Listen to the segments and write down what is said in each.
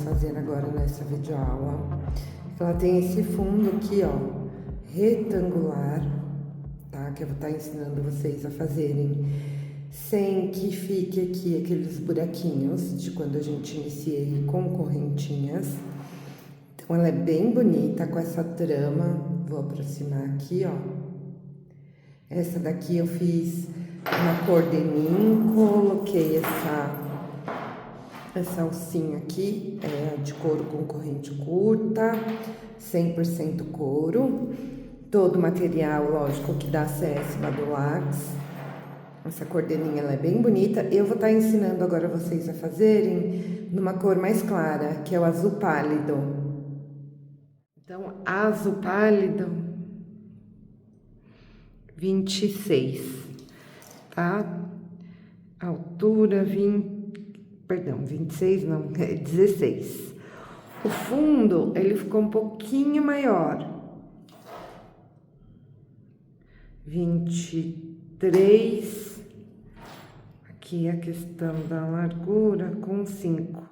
Fazer agora nessa videoaula. Ela tem esse fundo aqui, ó, retangular, tá? Que eu vou estar ensinando vocês a fazerem sem que fique aqui aqueles buraquinhos de quando a gente inicia com correntinhas. Então ela é bem bonita com essa trama. Vou aproximar aqui, ó. Essa daqui eu fiz uma cor de denim, coloquei essa alcinha aqui é de couro com corrente curta, 100% couro. Todo o material, lógico, que dá CS Badulax. Essa cor denim, ela é bem bonita. Eu vou estar ensinando agora vocês a fazerem numa cor mais clara, que é o azul pálido. Então, azul pálido 26, tá? Altura 26 não, 16. O fundo, ele ficou um pouquinho maior. 23. Aqui a questão da largura com 5.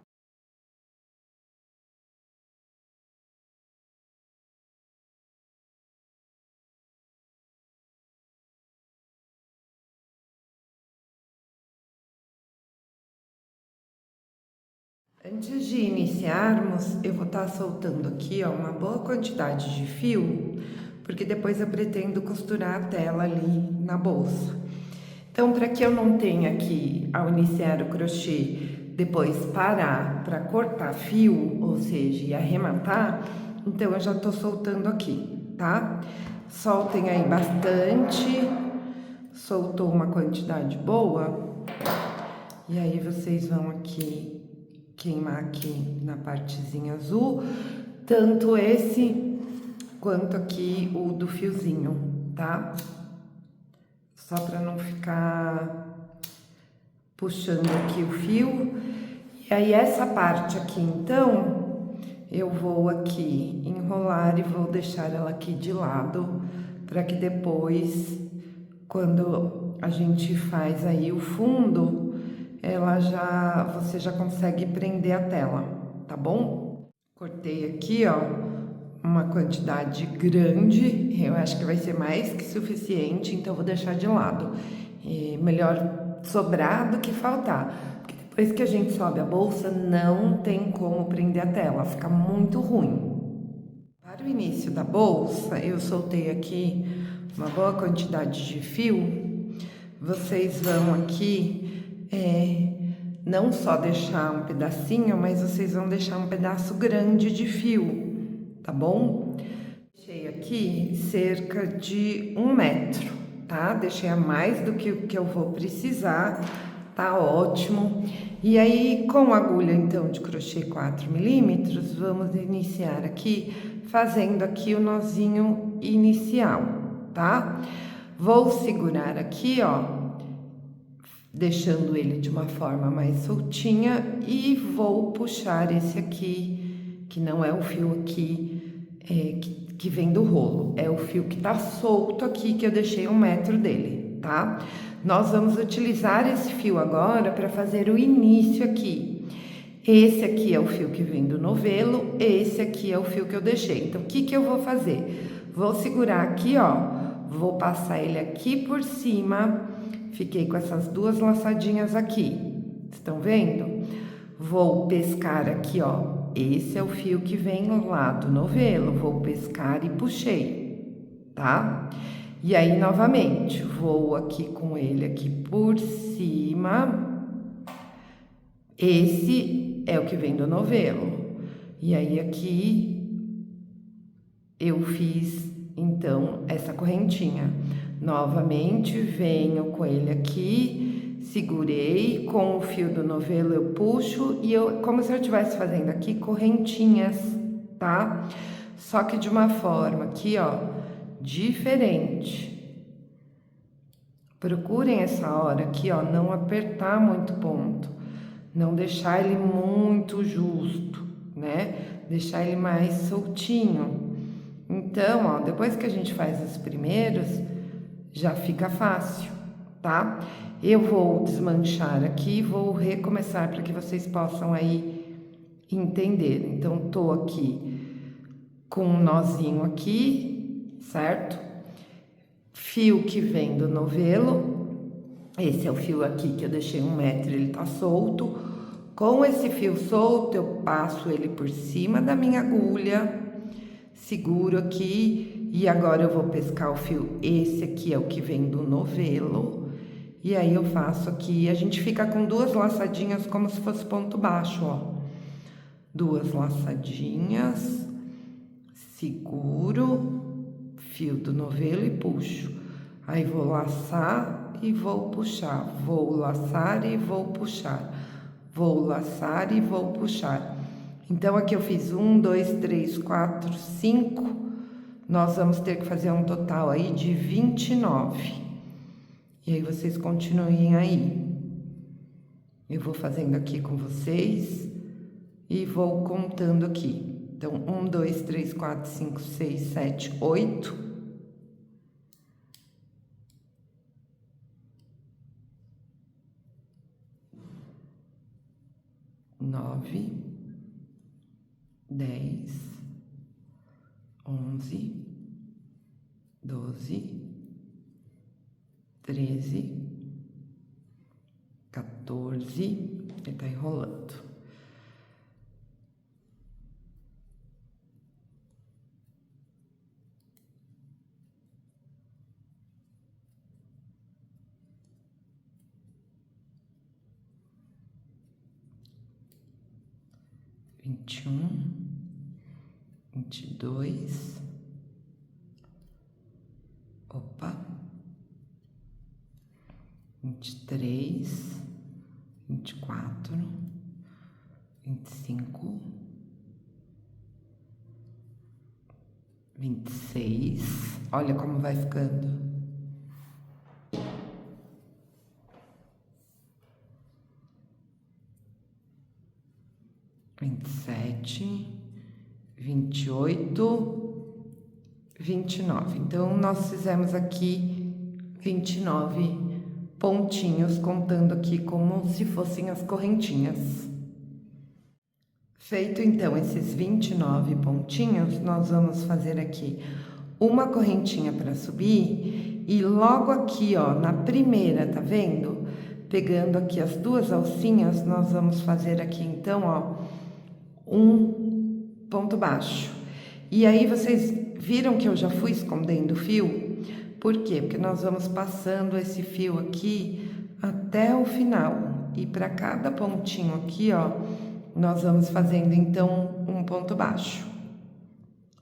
Antes de iniciarmos, eu vou estar soltando aqui, ó, uma boa quantidade de fio, porque depois eu pretendo costurar a tela ali na bolsa. Então, para que eu não tenha que, ao iniciar o crochê, depois parar para cortar fio, ou seja, e arrematar, então eu já tô soltando aqui, tá? Soltem aí bastante, soltou uma quantidade boa, e aí vocês vão aqui queimar aqui na partezinha azul, tanto esse quanto aqui o do fiozinho, tá? Só para não ficar puxando aqui o fio. E aí essa parte aqui, então, eu vou aqui enrolar e vou deixar ela aqui de lado, para que depois, quando a gente faz aí o fundo, você já consegue prender a tela, tá bom? Cortei aqui, ó, uma quantidade grande, eu acho que vai ser mais que suficiente, então vou deixar de lado. E melhor sobrar do que faltar, porque depois que a gente sobe a bolsa, não tem como prender a tela, fica muito ruim. Para o início da bolsa, eu soltei aqui uma boa quantidade de fio. Vocês vão aqui não só deixar um pedacinho, mas vocês vão deixar um pedaço grande de fio, tá bom? Deixei aqui cerca de 1 metro, tá? Deixei a mais do que o que eu vou precisar, tá ótimo. E aí, com a agulha, então, de crochê 4 milímetros, vamos iniciar aqui, fazendo aqui o nozinho inicial, tá? Vou segurar aqui, ó, deixando ele de uma forma mais soltinha e vou puxar esse aqui, que não é o fio aqui que vem do rolo, é o fio que tá solto aqui, que eu deixei 1 metro dele, tá? Nós vamos utilizar esse fio agora para fazer o início aqui. Esse aqui é o fio que vem do novelo, esse aqui é o fio que eu deixei. Então, o que que eu vou fazer? Vou segurar aqui, ó, vou passar ele aqui por cima. Fiquei com essas 2 laçadinhas aqui, estão vendo? Vou pescar aqui, ó, esse é o fio que vem lá do novelo, vou pescar e puxei, tá? E aí, novamente, vou aqui com ele aqui por cima. Esse é o que vem do novelo. E aí, aqui, eu fiz, então, essa correntinha. Novamente, venho com ele aqui, segurei, com o fio do novelo eu puxo e eu, como se eu estivesse fazendo aqui correntinhas, tá? Só que de uma forma aqui, ó, diferente. Procurem essa hora aqui, ó, não apertar muito ponto, não deixar ele muito justo, né? Deixar ele mais soltinho. Então, ó, depois que a gente faz os primeiros, já fica fácil, tá? Eu vou desmanchar aqui, vou recomeçar para que vocês possam aí entender. Então, tô aqui com um nozinho aqui, certo? Fio que vem do novelo, esse é o fio aqui que eu deixei 1 metro, ele tá solto. Com esse fio solto, eu passo ele por cima da minha agulha, seguro aqui, e agora eu vou pescar o fio, esse aqui é o que vem do novelo, e aí eu faço aqui, a gente fica com 2 laçadinhas como se fosse ponto baixo, ó. 2 laçadinhas, seguro, fio do novelo e puxo. Aí vou laçar e vou puxar, vou laçar e vou puxar, vou laçar e vou puxar. Então, aqui eu fiz 1, 2, 3, 4, 5. Nós vamos ter que fazer um total aí de 29. E aí, vocês continuem aí. Eu vou fazendo aqui com vocês e vou contando aqui. Então, 1, 2, 3, 4, 5, 6, 7, 8. 9, 10, 11, 12, 13, 14, ele tá enrolando. 21, 22, opa, 23, 24, 25, 26, olha como vai ficando. 27, 28, 29. Então, nós fizemos aqui 29 pontinhos, contando aqui como se fossem as correntinhas. Feito, então, esses 29 pontinhos, nós vamos fazer aqui uma correntinha para subir e logo aqui, ó, na primeira, tá vendo? Pegando aqui as 2 alcinhas, nós vamos fazer aqui, então, ó, um ponto baixo. E aí, vocês viram que eu já fui escondendo o fio? Por quê? Porque nós vamos passando esse fio aqui até o final. E para cada pontinho aqui, ó, nós vamos fazendo, então, um ponto baixo.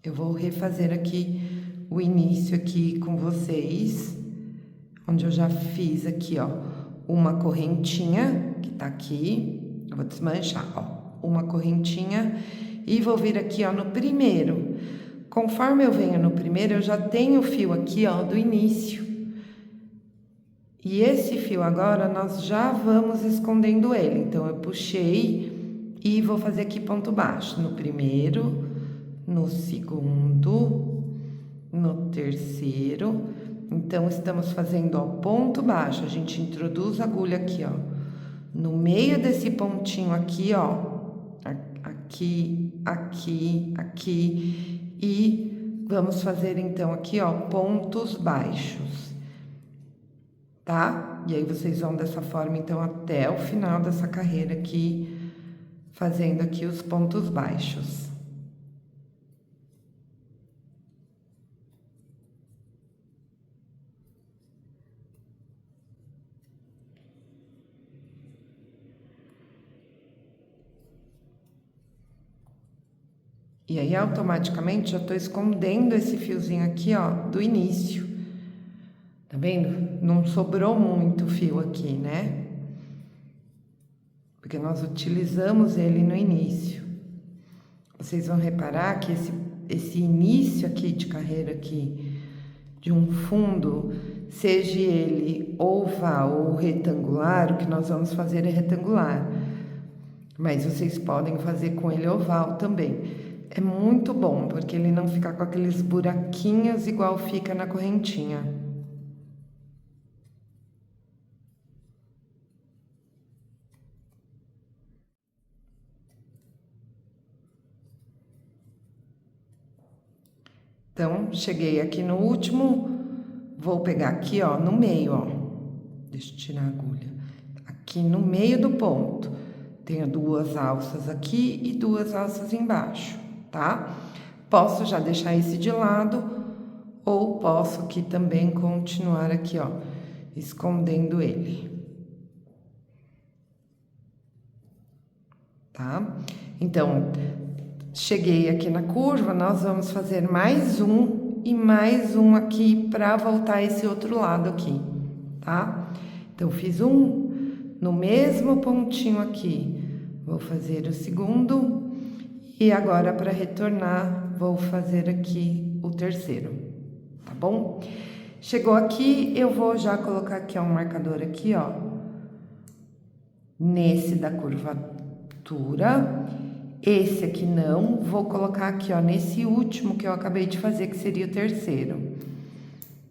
Eu vou refazer aqui o início aqui com vocês, onde eu já fiz aqui, ó, uma correntinha, que tá aqui. Eu vou desmanchar, ó. Uma correntinha e vou vir aqui, ó, no primeiro. Conforme eu venho no primeiro, eu já tenho o fio aqui, ó, do início. E esse fio agora, nós já vamos escondendo ele. Então, eu puxei e vou fazer aqui ponto baixo. No primeiro, no segundo, no terceiro. Então, estamos fazendo, ó, ponto baixo. A gente introduz a agulha aqui, ó, no meio desse pontinho aqui, ó. Aqui, aqui, aqui, e vamos fazer então aqui, ó, pontos baixos, tá? E aí vocês vão dessa forma, então, até o final dessa carreira aqui, fazendo aqui os pontos baixos. E aí, automaticamente, já tô escondendo esse fiozinho aqui, ó, do início. Tá vendo? Não sobrou muito fio aqui, né? Porque nós utilizamos ele no início. Vocês vão reparar que esse início aqui de carreira aqui, de um fundo, seja ele oval ou retangular, o que nós vamos fazer é retangular. Mas vocês podem fazer com ele oval também. É muito bom, porque ele não fica com aqueles buraquinhos igual fica na correntinha. Então, cheguei aqui no último, vou pegar aqui, ó, no meio, ó. Deixa eu tirar a agulha. Aqui no meio do ponto, tenho 2 alças aqui e 2 alças embaixo, tá? Posso já deixar esse de lado, ou posso aqui também continuar aqui, ó, escondendo ele. Tá? Então, cheguei aqui na curva, nós vamos fazer mais um e mais um aqui para voltar esse outro lado aqui, tá? Então, fiz um no mesmo pontinho aqui, vou fazer o segundo e agora para retornar, vou fazer aqui o terceiro, tá bom? Chegou aqui, eu vou já colocar aqui, ó, um marcador aqui, ó, nesse da curvatura. Esse aqui não, vou colocar aqui, ó, nesse último que eu acabei de fazer, que seria o terceiro,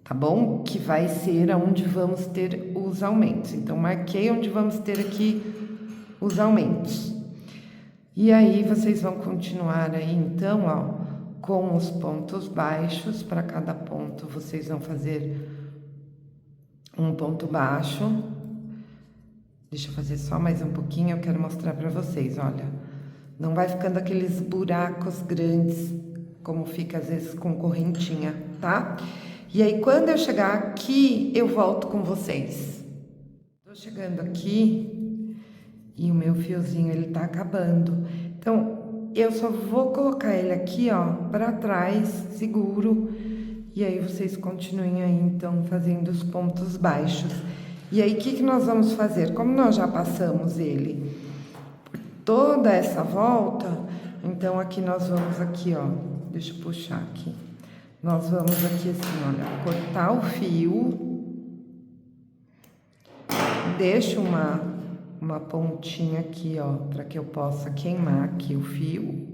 tá bom? Que vai ser onde vamos ter os aumentos. Então, marquei onde vamos ter aqui os aumentos. E aí, vocês vão continuar aí, então, ó, com os pontos baixos. Para cada ponto, vocês vão fazer um ponto baixo. Deixa eu fazer só mais um pouquinho, eu quero mostrar para vocês, olha. Não vai ficando aqueles buracos grandes, como fica às vezes com correntinha, tá? E aí, quando eu chegar aqui, eu volto com vocês. Tô chegando aqui e o meu fiozinho, ele tá acabando. Então, eu só vou colocar ele aqui, ó, pra trás, seguro. E aí, vocês continuem aí, então, fazendo os pontos baixos. E aí, o que nós vamos fazer? Como nós já passamos ele toda essa volta, então aqui nós vamos aqui, ó, deixa eu puxar aqui, nós vamos aqui assim, olha, cortar o fio, deixo uma pontinha aqui, ó, para que eu possa queimar aqui o fio.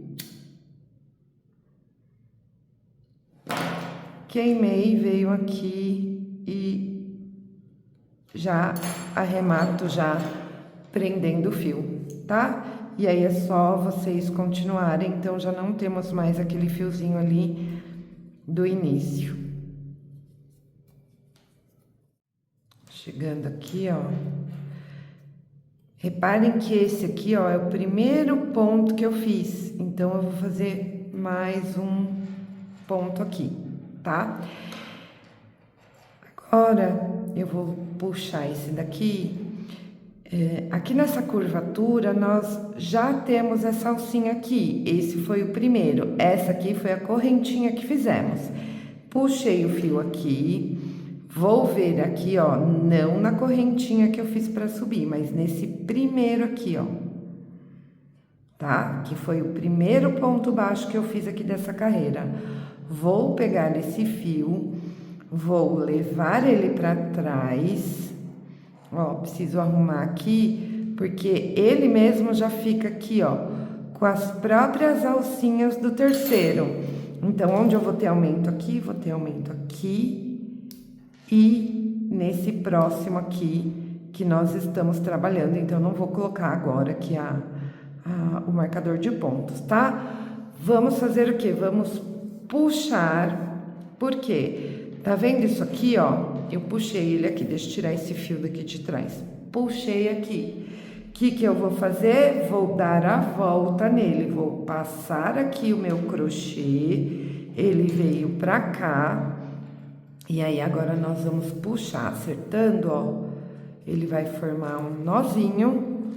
Queimei, veio aqui e já arremato já prendendo o fio, tá? E aí é só vocês continuarem, então já não temos mais aquele fiozinho ali do início. Chegando aqui, ó. Reparem que esse aqui, ó, é o primeiro ponto que eu fiz. Então, eu vou fazer mais um ponto aqui, tá? Agora, eu vou puxar esse daqui. Aqui nessa curvatura, nós já temos essa alcinha aqui. Esse foi o primeiro. Essa aqui foi a correntinha que fizemos. Puxei o fio aqui. Vou ver aqui, ó, não na correntinha que eu fiz para subir, mas nesse primeiro aqui, ó. Tá? Que foi o primeiro ponto baixo que eu fiz aqui dessa carreira. Vou pegar esse fio, vou levar ele para trás. Ó, preciso arrumar aqui, porque ele mesmo já fica aqui, ó, com as próprias alcinhas do terceiro. Então, onde eu vou ter aumento aqui, vou ter aumento aqui e nesse próximo aqui que nós estamos trabalhando. Então, não vou colocar agora aqui o marcador de pontos, tá? Vamos fazer o quê? Vamos puxar, por quê? Tá vendo isso aqui, ó? Eu puxei ele aqui, deixa eu tirar esse fio daqui de trás. Puxei aqui. O que eu vou fazer? Vou dar a volta nele. Vou passar aqui o meu crochê. Ele veio pra cá. E aí, agora nós vamos puxar, acertando, ó. Ele vai formar um nozinho.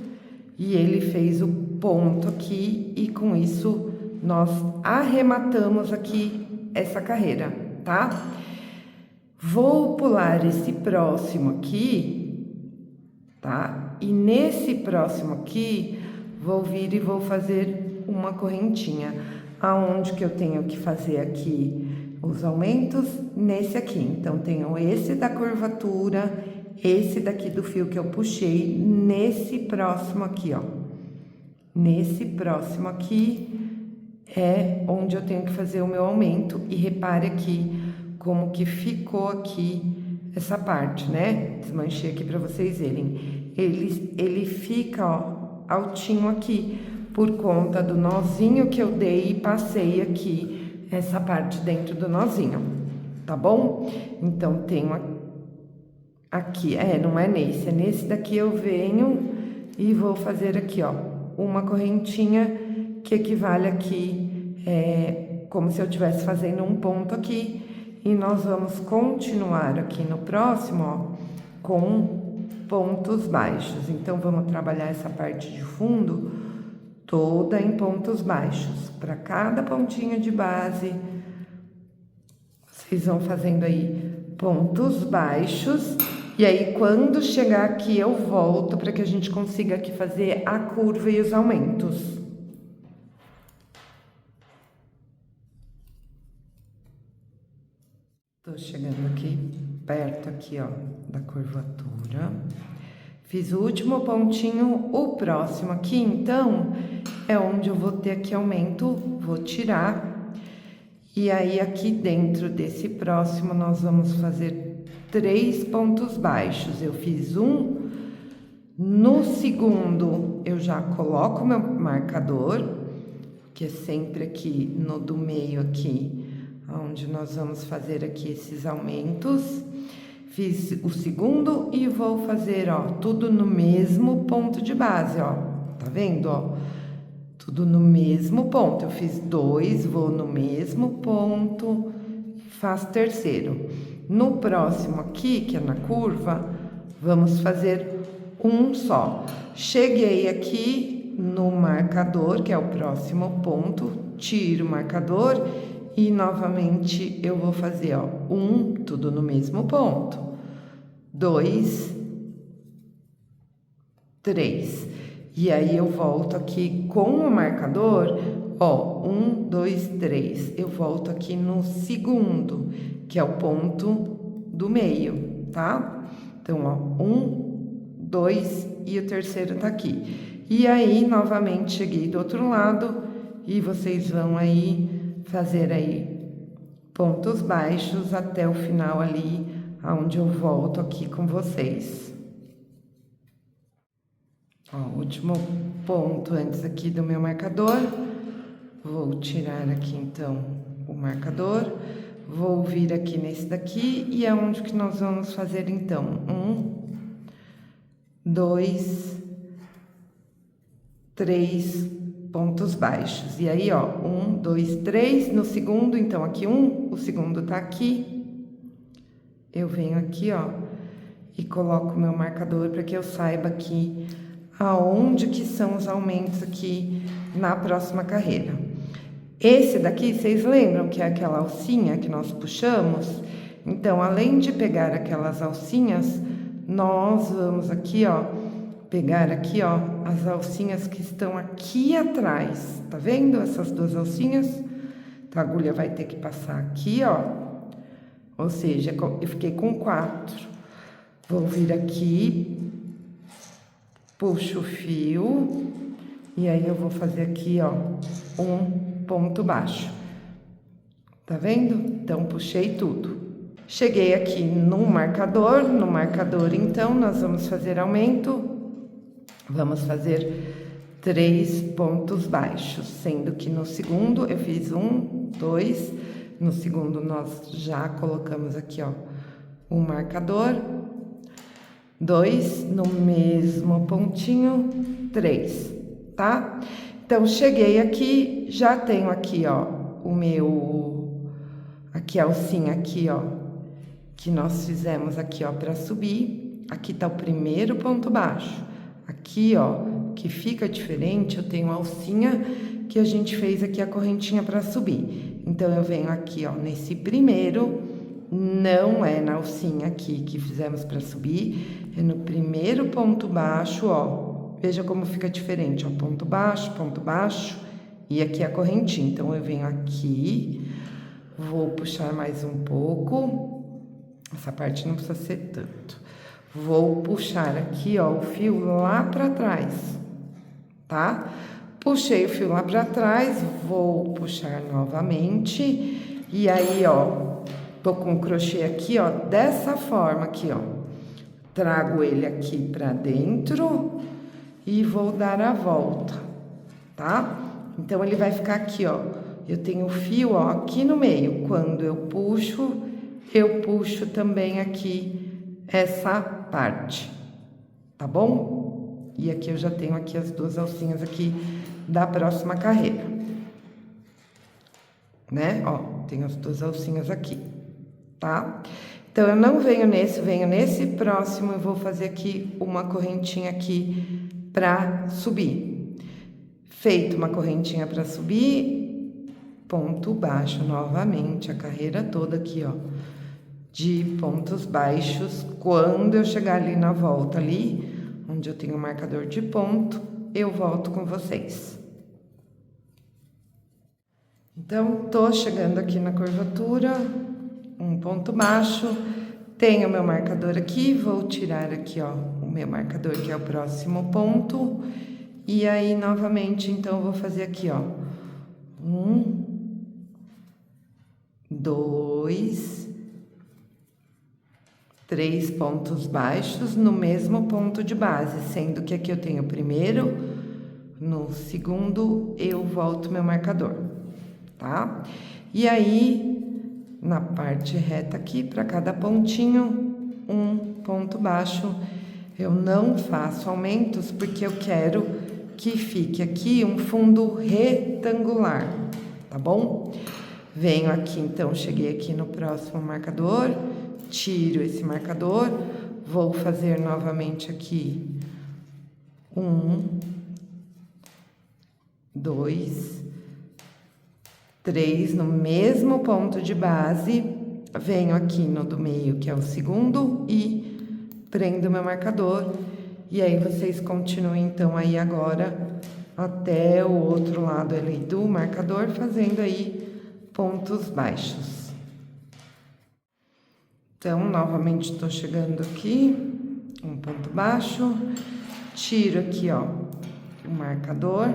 E ele fez o ponto aqui. E com isso, nós arrematamos aqui essa carreira, tá? Vou pular esse próximo aqui, tá? E nesse próximo aqui, vou vir e vou fazer uma correntinha. Aonde que eu tenho que fazer aqui os aumentos? Nesse aqui. Então, tenho esse da curvatura, esse daqui do fio que eu puxei, nesse próximo aqui, ó. Nesse próximo aqui é onde eu tenho que fazer o meu aumento. E repare aqui como que ficou aqui essa parte, né? Desmanchei aqui para vocês verem. Ele fica, ó, altinho aqui, por conta do nozinho que eu dei e passei aqui essa parte dentro do nozinho, tá bom? Então, tenho aqui, não é nesse daqui eu venho e vou fazer aqui, ó, uma correntinha que equivale aqui, como se eu estivesse fazendo um ponto aqui. E nós vamos continuar aqui no próximo, ó, com pontos baixos. Então, vamos trabalhar essa parte de fundo toda em pontos baixos. Para cada pontinho de base, vocês vão fazendo aí pontos baixos. E aí, quando chegar aqui, eu volto para que a gente consiga aqui fazer a curva e os aumentos. Tô chegando aqui, perto aqui, ó, da curvatura. Fiz o último pontinho, o próximo aqui, então, é onde eu vou ter aqui aumento, vou tirar. E aí, aqui dentro desse próximo, nós vamos fazer 3 pontos baixos. Eu fiz um, no segundo, eu já coloco meu marcador, que é sempre aqui no do meio aqui, onde nós vamos fazer aqui esses aumentos. Fiz o segundo e vou fazer, ó, tudo no mesmo ponto de base, ó. Tá vendo, ó? Tudo no mesmo ponto. Eu fiz 2, vou no mesmo ponto, faço terceiro. No próximo aqui, que é na curva, vamos fazer um só. Cheguei aqui no marcador, que é o próximo ponto, tiro o marcador. E novamente eu vou fazer, ó, um, tudo no mesmo ponto, 2, 3. E aí eu volto aqui com o marcador, ó, 1, 2, 3. Eu volto aqui no segundo, que é o ponto do meio, tá? Então, ó, 1, 2 e o terceiro tá aqui. E aí, novamente, cheguei do outro lado e vocês vão aí fazer aí pontos baixos até o final ali, aonde eu volto aqui com vocês. Ó, último ponto antes aqui do meu marcador. Vou tirar aqui então o marcador, vou vir aqui nesse daqui e é onde que nós vamos fazer então 1, 2, 3 pontos baixos. E aí, ó, 1, 2, 3, no segundo, então aqui o segundo tá aqui. Eu venho aqui, ó, e coloco meu marcador para que eu saiba aqui aonde que são os aumentos aqui na próxima carreira. Esse daqui, vocês lembram que é aquela alcinha que nós puxamos? Então, além de pegar aquelas alcinhas, nós vamos aqui, ó, pegar aqui, ó, as alcinhas que estão aqui atrás, tá vendo essas duas alcinhas? Então, a agulha vai ter que passar aqui, ó, ou seja, eu fiquei com 4. Vou vir aqui, puxo o fio, e aí eu vou fazer aqui, ó, um ponto baixo, tá vendo? Então, puxei tudo. Cheguei aqui no marcador, então, nós vamos fazer aumento. Vamos fazer 3 pontos baixos, sendo que no segundo eu fiz 1, 2, no segundo nós já colocamos aqui, ó, o marcador, 2, no mesmo pontinho, 3, tá? Então, cheguei aqui, já tenho aqui, ó, o meu, aqui a alcinha aqui, ó, que nós fizemos aqui, ó, para subir. Aqui tá o primeiro ponto baixo. Aqui, ó, que fica diferente, eu tenho a alcinha que a gente fez aqui a correntinha para subir. Então, eu venho aqui, ó, nesse primeiro, não é na alcinha aqui que fizemos para subir, é no primeiro ponto baixo, ó. Veja como fica diferente, ó, ponto baixo, e aqui a correntinha. Então, eu venho aqui, vou puxar mais um pouco, essa parte não precisa ser tanto. Vou puxar aqui, ó, o fio lá para trás, tá? Puxei o fio lá para trás, vou puxar novamente, e aí, ó, tô com o crochê aqui, ó, dessa forma aqui, ó. Trago ele aqui para dentro e vou dar a volta, tá? Então, ele vai ficar aqui, ó. Eu tenho o fio, ó, aqui no meio. Quando eu puxo também aqui essa parte, tá bom? E aqui eu já tenho aqui as duas alcinhas aqui da próxima carreira, né? Ó, tenho as duas alcinhas aqui, tá? Então, eu não venho nesse próximo, eu vou fazer aqui uma correntinha aqui pra subir. Feito uma correntinha pra subir, ponto baixo novamente, a carreira toda aqui, ó, de pontos baixos. Quando eu chegar ali na volta ali, onde eu tenho o marcador de ponto, eu volto com vocês. Então, tô chegando aqui na curvatura, um ponto baixo, tenho o meu marcador aqui, vou tirar aqui, ó, o meu marcador que é o próximo ponto, e aí, novamente, então, eu vou fazer aqui, ó, 1, 2, 3 pontos baixos no mesmo ponto de base, sendo que aqui eu tenho o primeiro, no segundo eu volto meu marcador, tá? E aí, na parte reta aqui, para cada pontinho, um ponto baixo. Eu não faço aumentos porque eu quero que fique aqui um fundo retangular, tá bom? Venho aqui, então, cheguei aqui no próximo marcador, tiro esse marcador, vou fazer novamente aqui 1, 2, 3 no mesmo ponto de base, venho aqui no do meio, que é o segundo, e prendo meu marcador. E aí, vocês continuem, então, aí agora até o outro lado ali do marcador, fazendo aí pontos baixos. Então, novamente, estou chegando aqui, um ponto baixo, tiro aqui, ó, o marcador.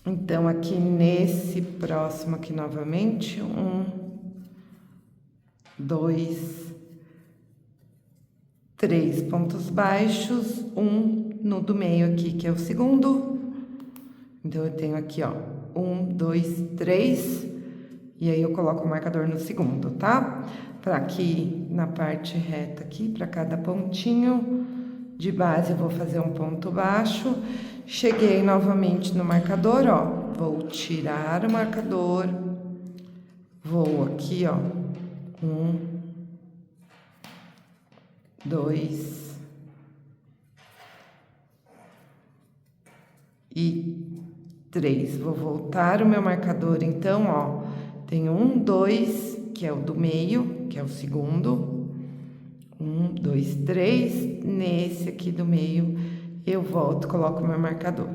Então, aqui nesse próximo aqui novamente, 1, 2, 3 pontos baixos, um no do meio aqui, que é o segundo. Então, eu tenho aqui, ó, 1, 2, 3, e aí eu coloco o marcador no segundo, tá? Para aqui, na parte reta aqui, para cada pontinho de base, eu vou fazer um ponto baixo. Cheguei novamente no marcador, ó, vou tirar o marcador, vou aqui, ó, 1, 2 e 3. Vou voltar o meu marcador, então, ó, tenho 1, 2, que é o do meio, que é o segundo, 1, 2, 3, nesse aqui do meio, eu volto, coloco o meu marcador.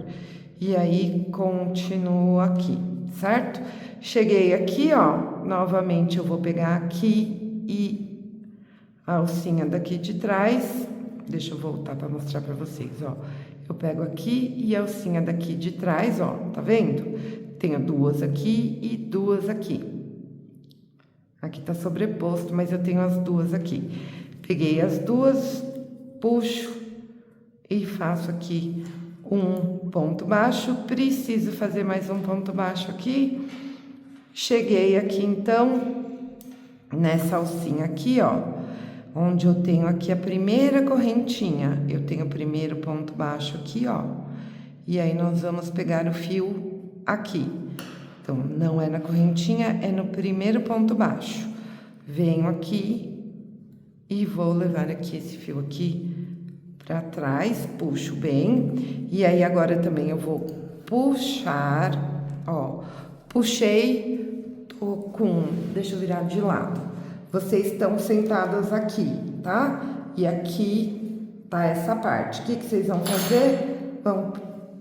E aí, continuo aqui, certo? Cheguei aqui, ó, novamente eu vou pegar aqui e a alcinha daqui de trás, deixa eu voltar para mostrar para vocês, ó. Eu pego aqui e a alcinha daqui de trás, ó, tá vendo? Tenho duas aqui e duas aqui. Aqui tá sobreposto, mas eu tenho as duas aqui. Peguei as duas, puxo e faço aqui um ponto baixo. Preciso fazer mais um ponto baixo aqui. Cheguei aqui, então, nessa alcinha aqui, ó, onde eu tenho aqui a primeira correntinha. Eu tenho o primeiro ponto baixo aqui, ó. E aí, nós vamos pegar o fio aqui. Então, não é na correntinha, é no primeiro ponto baixo. Venho aqui e vou levar aqui esse fio aqui para trás, puxo bem. E aí, agora também eu vou puxar, ó, puxei, tô com, deixa eu virar de lado. Vocês estão sentadas aqui, tá? E aqui tá essa parte. O que vocês vão fazer? Vão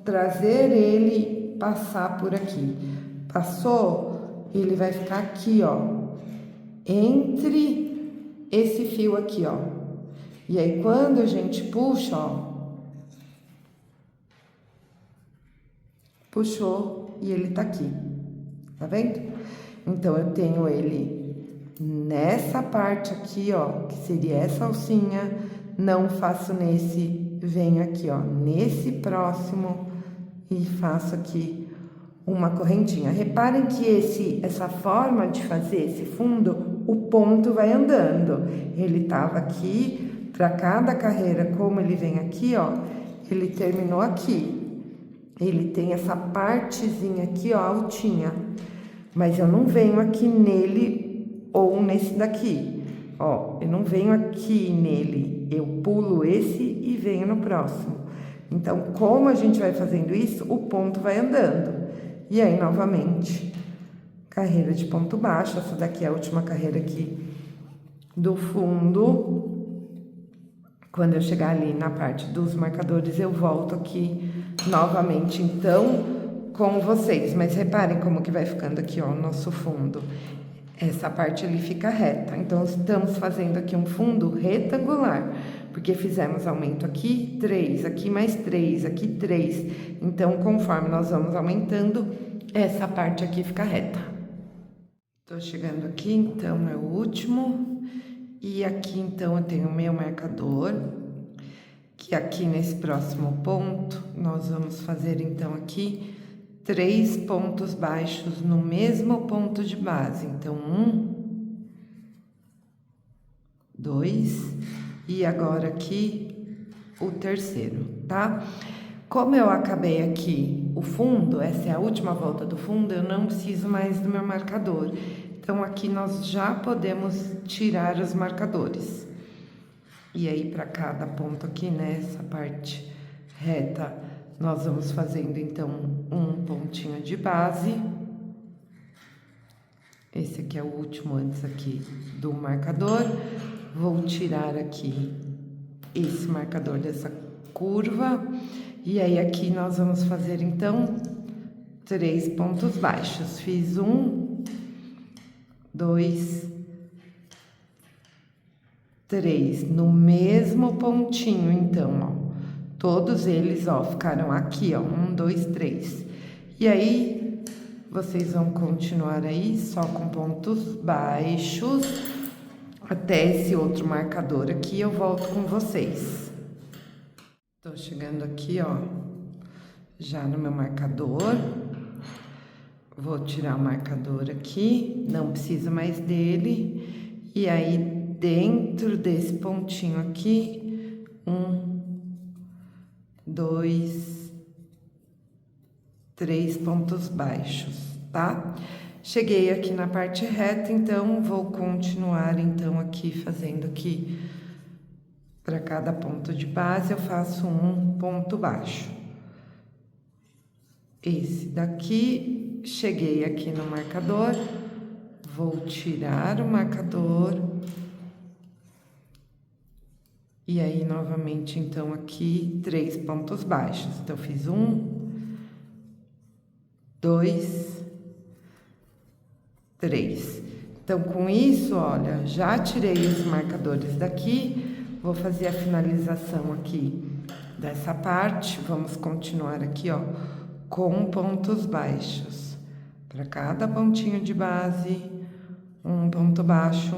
trazer ele, passar por aqui. Passou, ele vai ficar aqui, ó, entre esse fio aqui, ó. E aí, quando a gente puxa, ó, puxou e ele tá aqui, tá vendo? Então, eu tenho ele nessa parte aqui, ó, que seria essa alcinha, não faço nesse, venho aqui, ó, nesse próximo e faço aqui uma correntinha. Reparem que essa forma de fazer esse fundo, o ponto vai andando. Ele tava aqui, para cada carreira, como ele vem aqui, ó, ele terminou aqui. Ele tem essa partezinha aqui, ó, altinha. Mas eu não venho aqui nele ou nesse daqui. Ó, eu não venho aqui nele. Eu pulo esse e venho no próximo. Então, como a gente vai fazendo isso, o ponto vai andando. E aí, novamente, carreira de ponto baixo. Essa daqui é a última carreira aqui do fundo. Quando eu chegar ali na parte dos marcadores, eu volto aqui novamente, então, com vocês. Mas reparem como que vai ficando aqui, ó, o nosso fundo. Essa parte ali fica reta. Então, estamos fazendo aqui um fundo retangular. Porque fizemos aumento aqui, 3, aqui mais 3, aqui 3. Então, conforme nós vamos aumentando, essa parte aqui fica reta. Tô chegando aqui, então, é o último. E aqui, então, eu tenho o meu marcador. Que aqui nesse próximo ponto, nós vamos fazer, então, aqui 3 pontos baixos no mesmo ponto de base. Então, 1, 2... E agora aqui, o terceiro, tá? Como eu acabei aqui o fundo, essa é a última volta do fundo, eu não preciso mais do meu marcador. Então, aqui nós já podemos tirar os marcadores. E aí, para cada ponto aqui, nessa parte reta, nós vamos fazendo, então, um pontinho de base. Esse aqui é o último antes aqui do marcador. Vou tirar aqui esse marcador dessa curva. E aí, aqui nós vamos fazer, então, 3 pontos baixos. Fiz 1, 2, 3. No mesmo pontinho, então, ó. Todos eles, ó, ficaram aqui, ó. 1, 2, 3. E aí, vocês vão continuar aí só com pontos baixos. Até esse outro marcador aqui, eu volto com vocês. Tô chegando aqui, ó, já no meu marcador. Vou tirar o marcador aqui, não preciso mais dele. E aí, dentro desse pontinho aqui, 1, 2, 3 pontos baixos, tá? Cheguei aqui na parte reta, então, vou continuar, então, aqui, fazendo aqui, para cada ponto de base, eu faço um ponto baixo. Esse daqui, cheguei aqui no marcador, vou tirar o marcador. E aí, novamente, então, aqui, 3 pontos baixos. Então, fiz 1, 2, 3. Então, com isso, olha, já tirei os marcadores daqui, vou fazer a finalização aqui dessa parte. Vamos continuar aqui, ó, com pontos baixos. Para cada pontinho de base, um ponto baixo.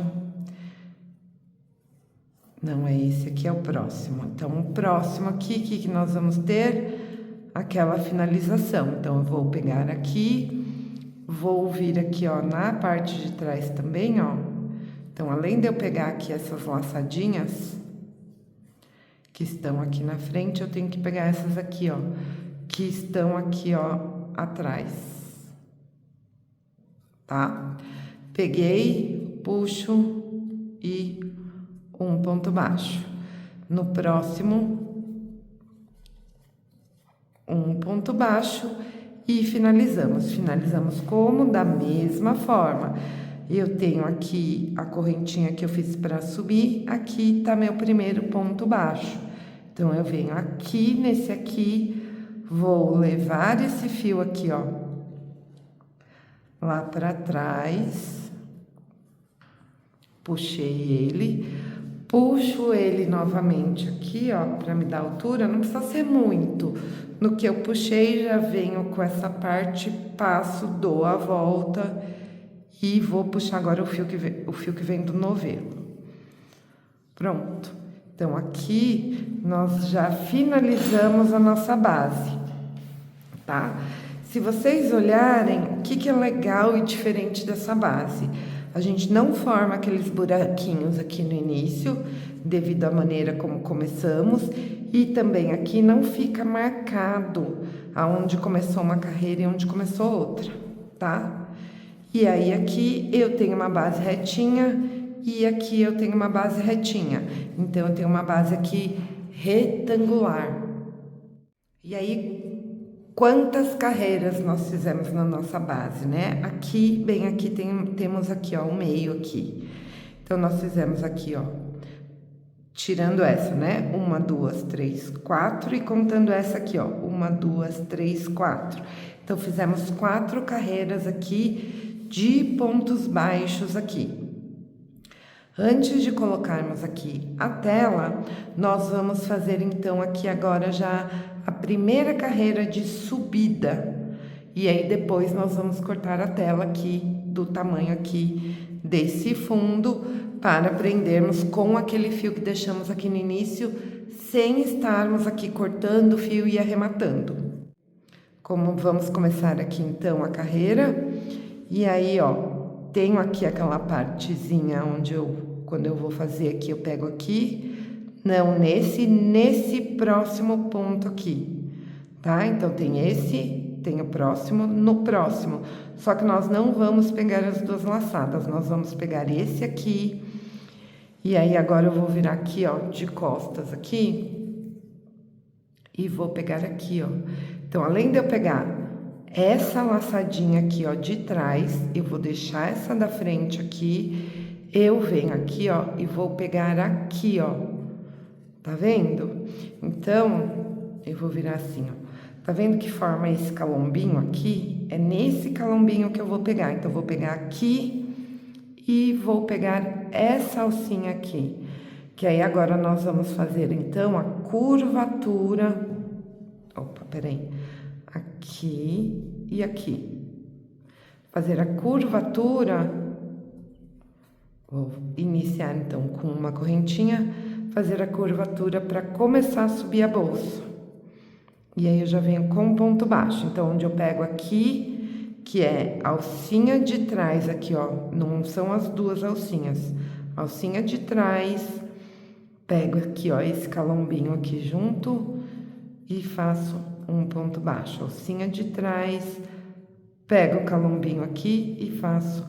Não é esse aqui, é o próximo. Então, o próximo aqui, que nós vamos ter? Aquela finalização. Então, eu vou pegar aqui... Vou vir aqui, ó, na parte de trás também, ó. Então, além de eu pegar aqui essas laçadinhas que estão aqui na frente, eu tenho que pegar essas aqui, ó, que estão aqui, ó, atrás. Tá? Peguei, puxo e um ponto baixo. No próximo, um ponto baixo. e finalizamos. Finalizamos como? Da mesma forma. Eu tenho aqui a correntinha que eu fiz para subir, aqui tá meu primeiro ponto baixo. Então, eu venho aqui, nesse aqui, vou levar esse fio aqui, ó, lá para trás, puxei ele, puxo ele novamente aqui, ó, para me dar altura, não precisa ser muito. No que eu puxei, já venho com essa parte, passo, dou a volta e vou puxar agora o fio que vem do novelo. Pronto. Então, aqui nós já finalizamos a nossa base, tá? Se vocês olharem, o que é legal e diferente dessa base? A gente não forma aqueles buraquinhos aqui no início, devido à maneira como começamos, e também aqui não fica marcado aonde começou uma carreira e onde começou outra, tá? E aí aqui eu tenho uma base retinha e aqui eu tenho uma base retinha. Então, eu tenho uma base aqui retangular. E aí, quantas carreiras nós fizemos na nossa base, né? Aqui, bem aqui, temos aqui, ó, o meio aqui. Então, nós fizemos aqui, ó, tirando essa, né? 1, 2, 3, 4 e contando essa aqui, ó, 1, 2, 3, 4. Então, fizemos 4 carreiras aqui de pontos baixos aqui. Antes de colocarmos aqui a tela, nós vamos fazer então aqui agora já a primeira carreira de subida. E aí depois nós vamos cortar a tela aqui do tamanho aqui desse fundo para prendermos com aquele fio que deixamos aqui no início, sem estarmos aqui cortando o fio e arrematando. Como vamos começar aqui então a carreira, e aí ó, tenho aqui aquela partezinha onde quando eu vou fazer aqui, eu pego aqui, não nesse próximo ponto aqui, tá? Então, tem esse, tem o próximo, no próximo. Só que nós não vamos pegar as duas laçadas, nós vamos pegar esse aqui, e aí agora eu vou virar aqui, ó, de costas aqui, e vou pegar aqui, ó. Então, além de eu pegar essa laçadinha aqui, ó, de trás, eu vou deixar essa da frente aqui, eu venho aqui, ó, e vou pegar aqui, ó, tá vendo? Então, eu vou virar assim, ó, tá vendo que forma esse calombinho aqui? É nesse calombinho que eu vou pegar, então, eu vou pegar aqui e vou pegar essa alcinha aqui, que aí agora nós vamos fazer, então, a curvatura, opa, peraí, aqui e aqui. Fazer a curvatura, vou iniciar então com uma correntinha, fazer a curvatura para começar a subir a bolsa. E aí eu já venho com ponto baixo. Então, onde eu pego aqui, que é a alcinha de trás aqui, ó, não são as duas alcinhas. A alcinha de trás, pego aqui, ó, esse calombinho aqui junto e faço um ponto baixo, alcinha de trás, pego o calombinho aqui e faço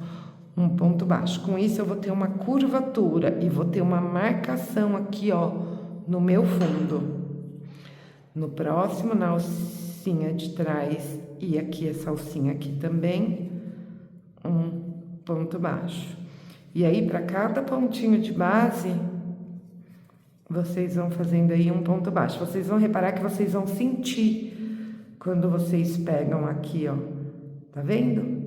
um ponto baixo. Com isso, eu vou ter uma curvatura e vou ter uma marcação aqui, ó, no meu fundo. No próximo, na alcinha de trás e aqui essa alcinha aqui também, um ponto baixo. E aí, para cada pontinho de base, vocês vão fazendo aí um ponto baixo. Vocês vão reparar que vocês vão sentir quando vocês pegam aqui, ó. Tá vendo?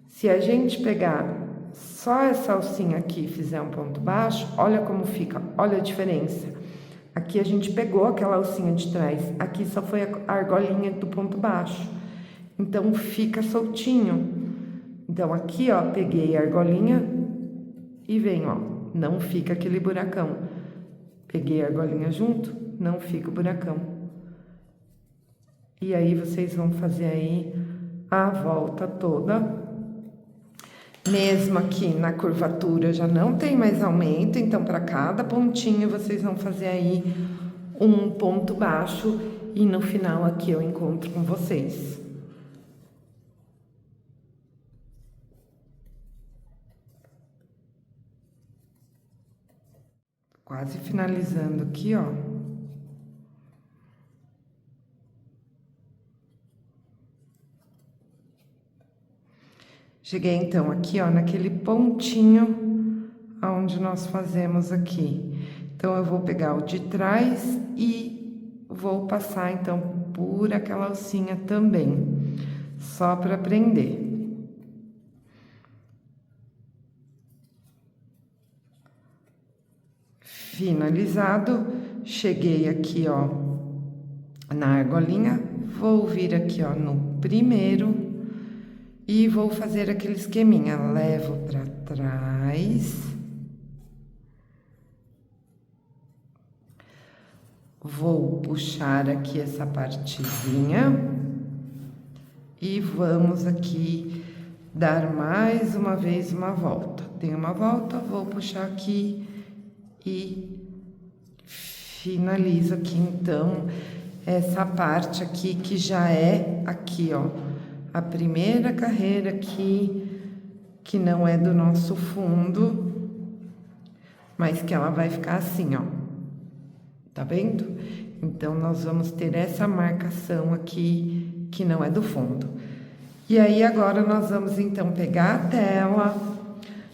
Se a gente pegar só essa alcinha aqui e fizer um ponto baixo, olha como fica, olha a diferença. Aqui a gente pegou aquela alcinha de trás, aqui só foi a argolinha do ponto baixo. Então, fica soltinho. Então, aqui, ó, peguei a argolinha e venho, ó, não fica aquele buracão. Peguei a argolinha junto, não fica o buracão. E aí, vocês vão fazer aí a volta toda. Mesmo aqui na curvatura já não tem mais aumento, então para cada pontinho vocês vão fazer aí um ponto baixo e no final aqui eu encontro com vocês. Quase finalizando aqui, ó. Cheguei então aqui, ó, naquele pontinho onde nós fazemos aqui. Então, eu vou pegar o de trás e vou passar, então, por aquela alcinha também, só para prender. Finalizado, cheguei aqui, ó, na argolinha, vou vir aqui, ó, no primeiro e vou fazer aquele esqueminha. Levo para trás, vou puxar aqui essa partezinha e vamos aqui dar mais uma vez uma volta. Dei uma volta, vou puxar aqui e finalizo aqui, então, essa parte aqui que já é aqui, ó, a primeira carreira aqui, que não é do nosso fundo, mas que ela vai ficar assim, ó, tá vendo? Então, nós vamos ter essa marcação aqui, que não é do fundo. E aí, agora, nós vamos, então, pegar a tela,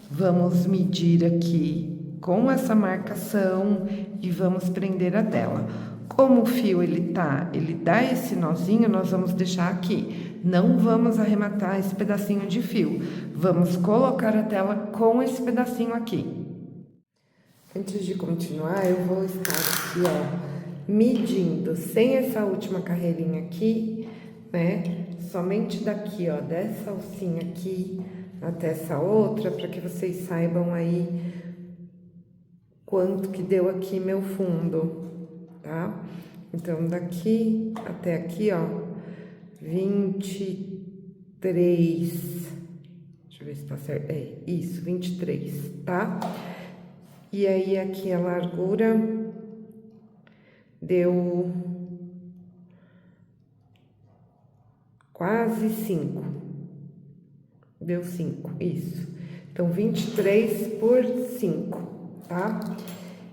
vamos medir aqui com essa marcação e vamos prender a tela. Como o fio ele dá esse nozinho, nós vamos deixar aqui. Não vamos arrematar esse pedacinho de fio. Vamos colocar a tela com esse pedacinho aqui. Antes de continuar, eu vou estar aqui, ó, medindo sem essa última carreirinha aqui, né? Somente daqui, ó, dessa alcinha aqui até essa outra, para que vocês saibam aí quanto que deu aqui meu fundo, tá? Então, daqui até aqui, ó, 23, deixa eu ver se tá certo, é isso, 23, tá? E aí, aqui a largura deu quase 5, deu 5, isso. Então, 23 por 5, tá?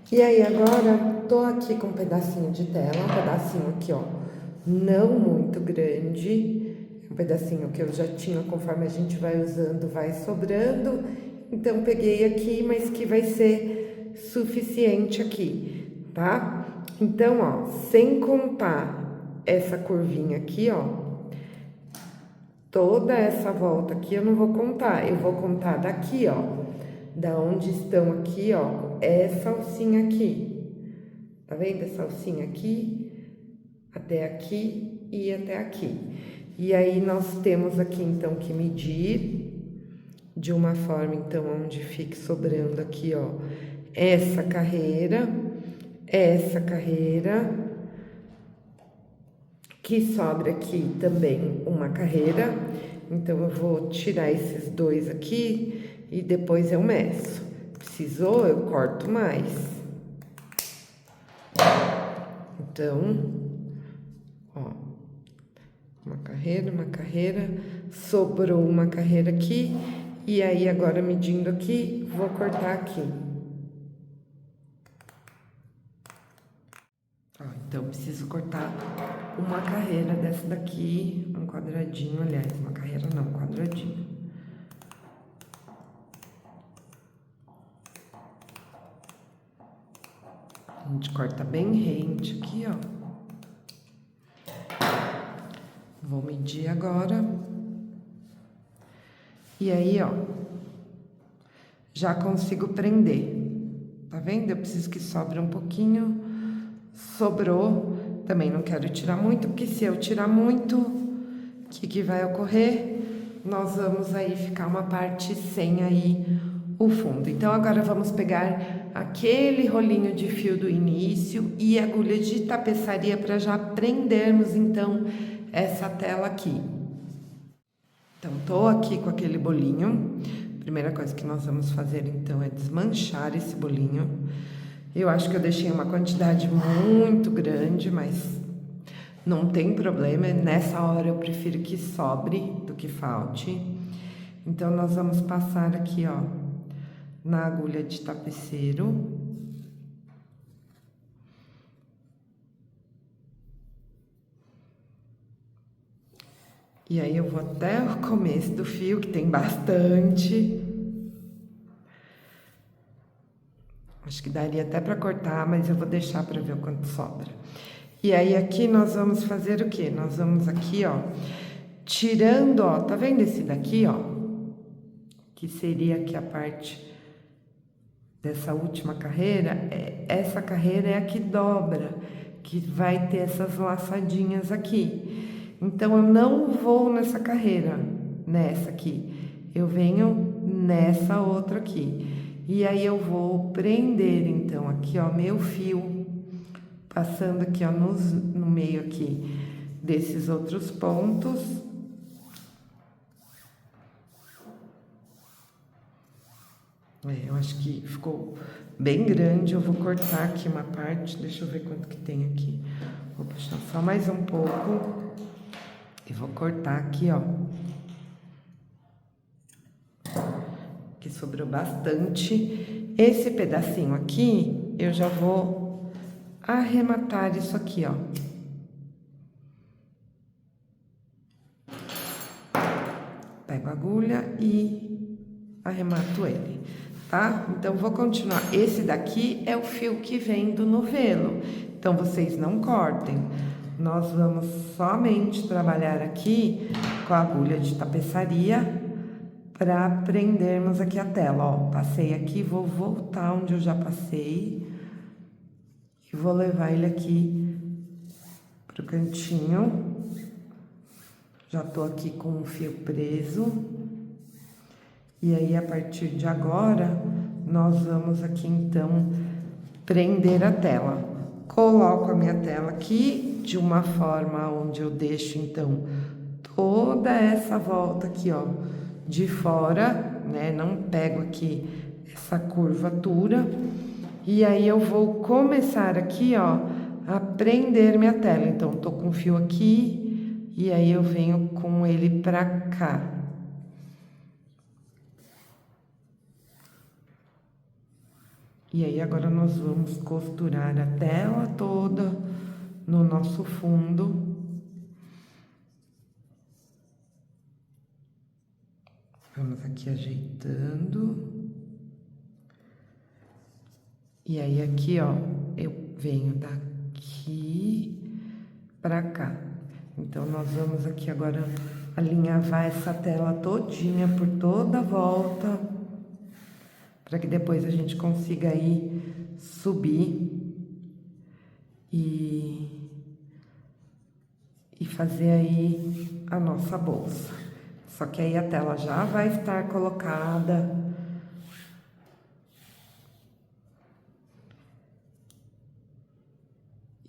E aí, agora, tô aqui com um pedacinho de tela, um pedacinho aqui, ó, não muito grande, um pedacinho que eu já tinha, conforme a gente vai usando, vai sobrando. Então, peguei aqui, mas que vai ser suficiente aqui, tá? Então, ó, sem contar essa curvinha aqui, ó, toda essa volta aqui eu não vou contar, eu vou contar daqui, ó, da onde estão aqui, ó, essa alcinha aqui, tá vendo essa alcinha aqui, até aqui e até aqui. E aí, nós temos aqui, então, que medir de uma forma, então, onde fique sobrando aqui, ó, essa carreira, que sobra aqui também uma carreira. Então, eu vou tirar esses dois aqui e depois eu meço. Precisou, eu corto mais. Então, ó, uma carreira, sobrou uma carreira aqui, e aí agora medindo aqui, vou cortar aqui. Ó, então, preciso cortar uma carreira dessa daqui, um quadradinho, aliás, uma carreira não, um quadradinho. A gente corta bem rente aqui, ó. Vou medir agora. E aí, ó, já consigo prender. Tá vendo? Eu preciso que sobre um pouquinho. Sobrou. Também não quero tirar muito, porque se eu tirar muito, o que vai ocorrer? Nós vamos aí ficar uma parte sem aí o fundo. Então, agora vamos pegar aquele rolinho de fio do início e agulha de tapeçaria para já prendermos, então, essa tela aqui. Então, tô aqui com aquele bolinho. Primeira coisa que nós vamos fazer, então, é desmanchar esse bolinho. Eu acho que eu deixei uma quantidade muito grande, mas não tem problema. Nessa hora eu prefiro que sobre do que falte. Então, nós vamos passar aqui, ó, na agulha de tapeceiro. E aí eu vou até o começo do fio, que tem bastante. Acho que daria até para cortar, mas eu vou deixar para ver o quanto sobra. E aí aqui nós vamos fazer o quê? Nós vamos aqui, ó, tirando, ó, tá vendo esse daqui, ó? Que seria aqui a parte dessa última carreira. Essa carreira é a que dobra, que vai ter essas laçadinhas aqui. Então eu não vou nessa carreira, nessa aqui. Eu venho nessa outra aqui. E aí eu vou prender, então, aqui, ó, meu fio, passando aqui, ó, no meio aqui desses outros pontos. Eu acho que ficou bem grande, eu vou cortar aqui uma parte, deixa eu ver quanto que tem aqui. Vou puxar só mais um pouco e vou cortar aqui, ó. Que sobrou bastante. Esse pedacinho aqui, eu já vou arrematar isso aqui, ó. Pego a agulha e arremato ele, tá? Então, vou continuar. Esse daqui é o fio que vem do novelo, então vocês não cortem. Nós vamos somente trabalhar aqui com a agulha de tapeçaria para prendermos aqui a tela, ó. Passei aqui, vou voltar onde eu já passei e vou levar ele aqui pro cantinho. Já tô aqui com o fio preso. E aí, a partir de agora, nós vamos aqui, então, prender a tela. Coloco a minha tela aqui de uma forma onde eu deixo, então, toda essa volta aqui, ó, de fora, né? Não pego aqui essa curvatura. E aí, eu vou começar aqui, ó, a prender minha tela. Então, tô com o fio aqui e aí eu venho com ele pra cá. E aí, agora nós vamos costurar a tela toda no nosso fundo. Vamos aqui ajeitando. E aí, aqui, ó, eu venho daqui pra cá. Então, nós vamos aqui agora alinhavar essa tela todinha por toda a volta, para que depois a gente consiga aí subir e fazer aí a nossa bolsa. Só que aí a tela já vai estar colocada.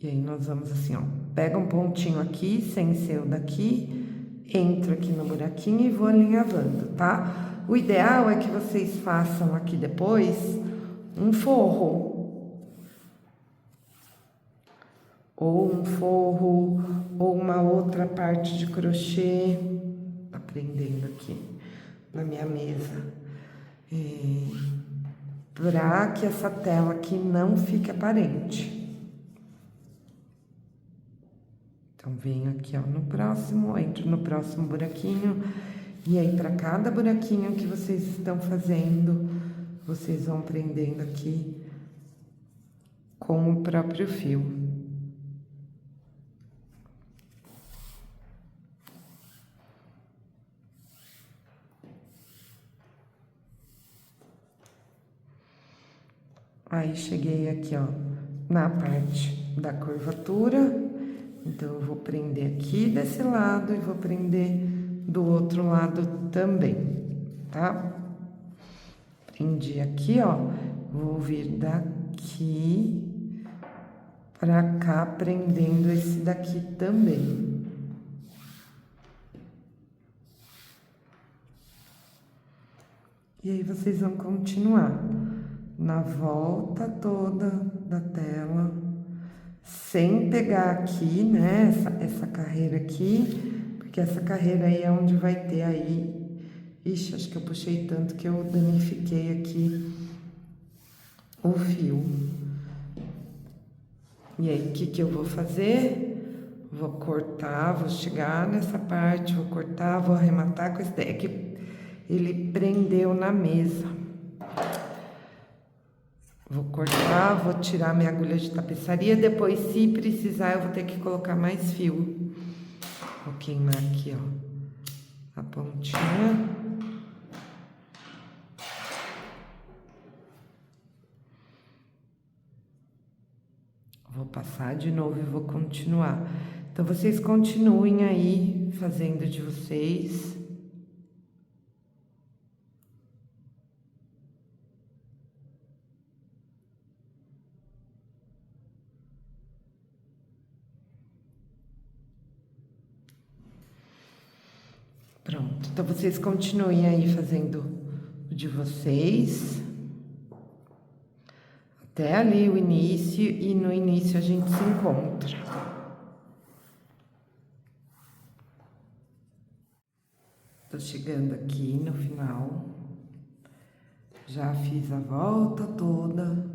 E aí nós vamos assim, ó, pega um pontinho aqui, sem ser o daqui, entro aqui no buraquinho e vou alinhavando, tá? O ideal é que vocês façam aqui depois um forro. Ou um forro, ou uma outra parte de crochê. Tá prendendo aqui na minha mesa. Pra que essa tela aqui não fique aparente. Então, venho aqui, ó, no próximo, entro no próximo buraquinho. E aí, para cada buraquinho que vocês estão fazendo, vocês vão prendendo aqui com o próprio fio. Aí, cheguei aqui, ó, na parte da curvatura. Então, eu vou prender aqui desse lado e vou prender do outro lado também, tá? Prendi aqui, ó, vou vir daqui pra cá, prendendo esse daqui também. E aí, vocês vão continuar na volta toda da tela, sem pegar aqui, né, essa carreira aqui, porque essa carreira aí é onde vai ter aí... Ixi, acho que eu puxei tanto que eu danifiquei aqui o fio. E aí, o que que eu vou fazer? Vou cortar, vou chegar nessa parte, vou cortar, vou arrematar com esse daí, que ele prendeu na mesa. Vou cortar, vou tirar minha agulha de tapeçaria, depois, se precisar, eu vou ter que colocar mais fio. Vou queimar aqui, ó, a pontinha. Vou passar de novo e vou continuar. Então, vocês continuem aí fazendo de vocês. Pronto. Então, vocês continuem aí fazendo o de vocês. Até ali o início, e no início a gente se encontra. Tô chegando aqui no final. Já fiz a volta toda.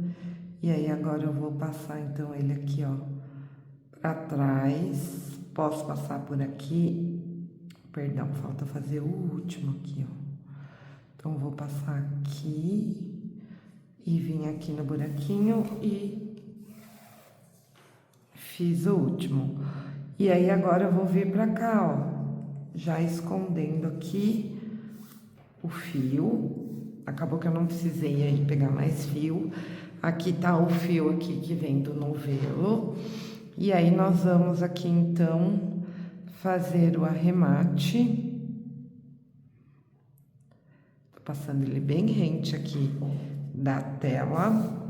E aí agora eu vou passar então ele aqui, ó, pra trás. Posso passar por aqui. Perdão, falta fazer o último aqui, ó. Então, vou passar aqui. E vim aqui no buraquinho e fiz o último. E aí, agora eu vou vir pra cá, ó, já escondendo aqui o fio. Acabou que eu não precisei aí pegar mais fio. Aqui tá o fio aqui que vem do novelo. E aí, nós vamos aqui, então, fazer o arremate. Tô passando ele bem rente aqui da tela.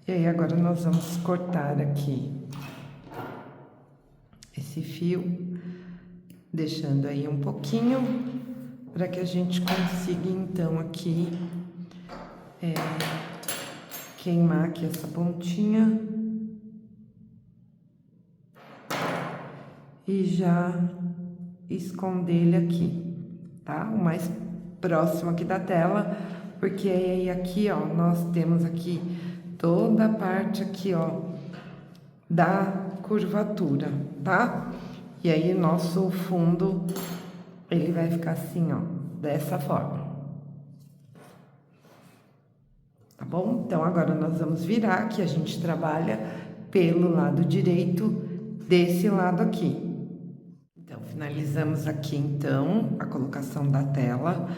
E aí, agora nós vamos cortar aqui esse fio, deixando aí um pouquinho, para que a gente consiga, então, aqui, queimar aqui essa pontinha. E já esconder ele aqui, tá? O mais próximo aqui da tela, porque aí aqui, ó, nós temos aqui toda a parte aqui, ó, da curvatura, tá? E aí, nosso fundo, ele vai ficar assim, ó, dessa forma. Tá bom? Então, agora nós vamos virar, que a gente trabalha pelo lado direito desse lado aqui. Então, finalizamos aqui, então, a colocação da tela.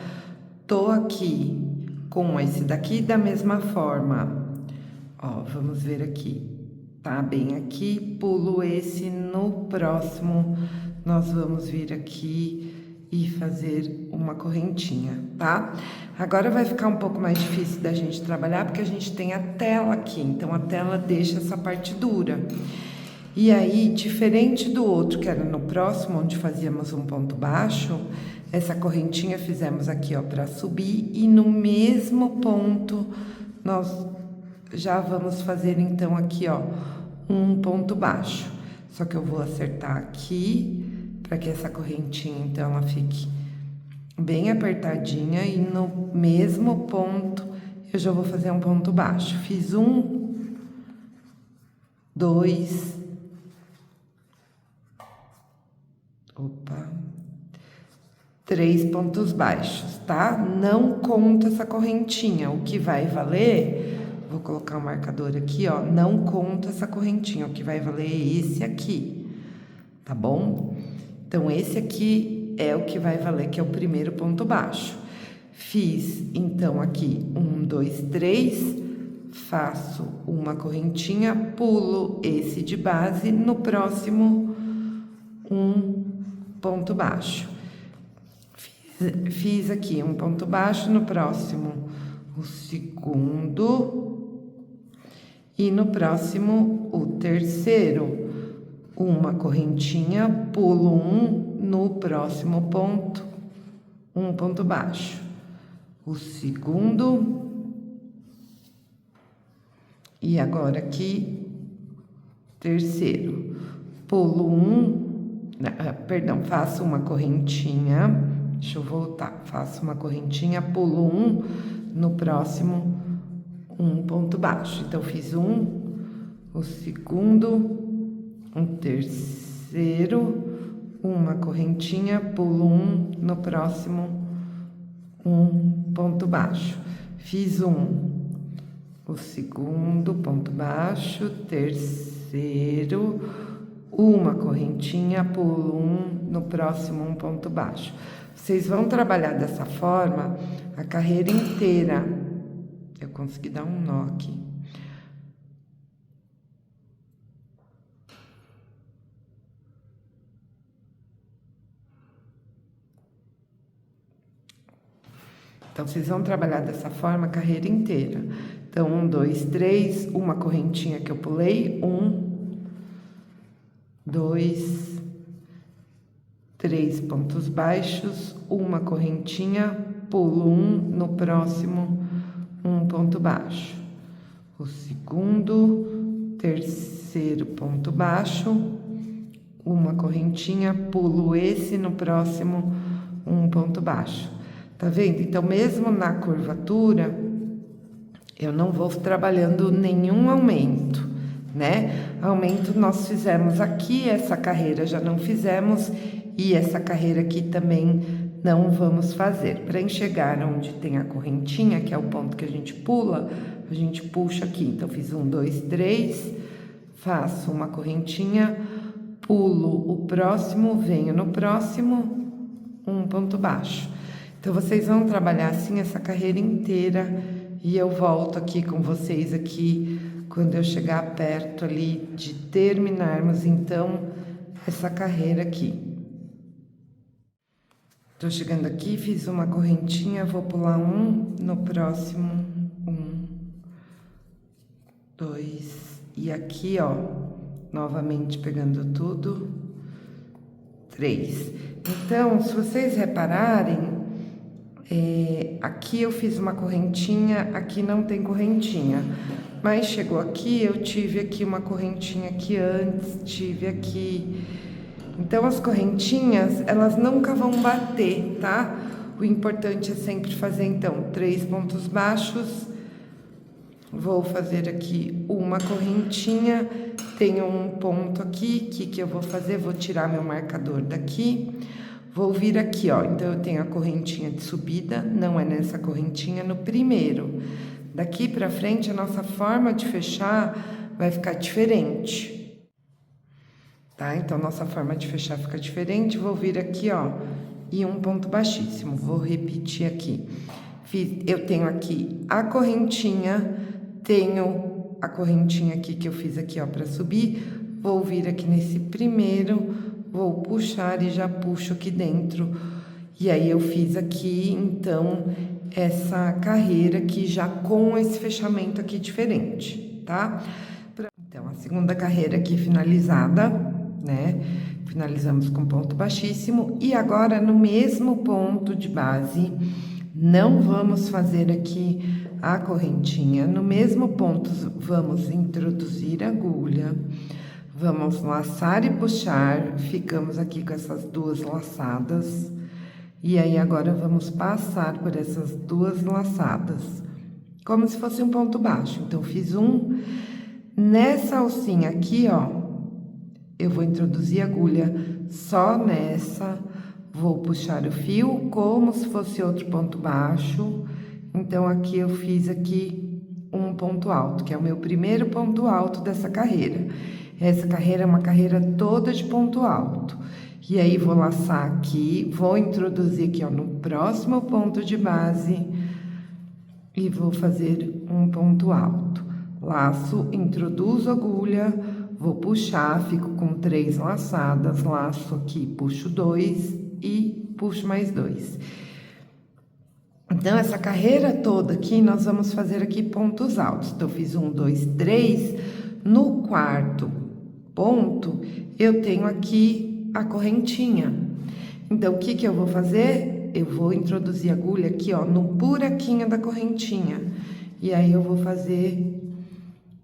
Tô aqui com esse daqui da mesma forma. Ó, vamos ver aqui. Tá bem aqui, pulo esse, no próximo nós vamos vir aqui e fazer uma correntinha, tá? Agora vai ficar um pouco mais difícil da gente trabalhar, porque a gente tem a tela aqui, então a tela deixa essa parte dura. E aí, diferente do outro, que era no próximo, onde fazíamos um ponto baixo, essa correntinha fizemos aqui, ó, pra subir, e no mesmo ponto nós já vamos fazer, então, aqui, ó, um ponto baixo. Só que eu vou acertar aqui, para que essa correntinha, então, ela fique bem apertadinha, e no mesmo ponto eu já vou fazer um ponto baixo. Fiz 1, 2, 3 pontos baixos, tá? Não conta essa correntinha. O que vai valer, vou colocar o marcador aqui, ó, não conta essa correntinha. O que vai valer é esse aqui, tá bom? Então, esse aqui é o que vai valer, que é o primeiro ponto baixo. Fiz, então, aqui 1, 2, 3, faço uma correntinha, pulo esse de base, no próximo, um ponto baixo. Fiz aqui um ponto baixo, no próximo o segundo, e no próximo o terceiro. Uma correntinha, pulo um, no próximo ponto, um ponto baixo. O segundo, e agora aqui, terceiro. Pulo um, perdão, faço uma correntinha. Deixa eu voltar. Faço uma correntinha, pulo um, no próximo, um ponto baixo. Então, fiz um, o segundo, um terceiro, uma correntinha, pulo um, no próximo, um ponto baixo. Fiz um, o segundo, ponto baixo, terceiro, uma correntinha, pulo um, no próximo, um ponto baixo. Vocês vão trabalhar dessa forma a carreira inteira. Eu consegui dar um nó aqui. Então, vocês vão trabalhar dessa forma a carreira inteira. Então, 1, 2, 3, uma correntinha que eu pulei, 1, 2, 3 pontos baixos, uma correntinha, pulo 1, no próximo, um ponto baixo. O segundo, terceiro ponto baixo, uma correntinha, pulo esse, no próximo, um ponto baixo. Tá vendo? Então, mesmo na curvatura, eu não vou trabalhando nenhum aumento, né? Aumento nós fizemos aqui, essa carreira já não fizemos, e essa carreira aqui também não vamos fazer. Para chegar onde tem a correntinha, que é o ponto que a gente pula, a gente puxa aqui. Então, fiz 1, 2, 3, faço uma correntinha, pulo o próximo, venho no próximo, um ponto baixo. Então, vocês vão trabalhar assim essa carreira inteira e eu volto aqui com vocês aqui quando eu chegar perto ali de terminarmos, então, essa carreira aqui. Tô chegando aqui, fiz uma correntinha, vou pular um, no próximo, 1, 2, e aqui, ó, novamente pegando tudo, 3. Então, se vocês repararem, aqui eu fiz uma correntinha, aqui não tem correntinha, mas chegou aqui, eu tive aqui uma correntinha aqui antes, tive aqui. Então, as correntinhas, elas nunca vão bater, tá? O importante é sempre fazer, então, 3 pontos baixos. Vou fazer aqui uma correntinha, tenho um ponto aqui, que eu vou fazer? Vou tirar meu marcador daqui. Vou vir aqui, ó, então eu tenho a correntinha de subida, não é nessa correntinha, no primeiro. Daqui pra frente, a nossa forma de fechar vai ficar diferente. Tá? Então, nossa forma de fechar fica diferente. Vou vir aqui, ó, e um ponto baixíssimo. Vou repetir aqui. Eu tenho aqui a correntinha, tenho a correntinha aqui que eu fiz aqui, ó, pra subir. Vou vir aqui nesse primeiro, vou puxar e já puxo aqui dentro. E aí, eu fiz aqui, então, essa carreira aqui já com esse fechamento aqui diferente, tá? Então, a segunda carreira aqui finalizada, né? Finalizamos com ponto baixíssimo. E agora, no mesmo ponto de base, não vamos fazer aqui a correntinha. No mesmo ponto, vamos introduzir a agulha. Vamos laçar e puxar, ficamos aqui com essas duas laçadas. E aí, agora, vamos passar por essas duas laçadas, como se fosse um ponto baixo. Então, fiz um. Nessa alcinha aqui, ó, eu vou introduzir a agulha só nessa, vou puxar o fio como se fosse outro ponto baixo. Então, aqui eu fiz aqui um ponto alto, que é o meu primeiro ponto alto dessa carreira. Essa carreira é uma carreira toda de ponto alto. E aí, vou laçar aqui, vou introduzir aqui, ó, no próximo ponto de base e vou fazer um ponto alto. Laço, introduzo a agulha, vou puxar, fico com 3 laçadas, laço aqui, puxo 2 e puxo mais 2. Então, essa carreira toda aqui, nós vamos fazer aqui pontos altos. Então, eu fiz 1, 2, 3. No quarto ponto, eu tenho aqui a correntinha. Então, o que eu vou fazer? Eu vou introduzir a agulha aqui, ó, no buraquinho da correntinha. E aí, eu vou fazer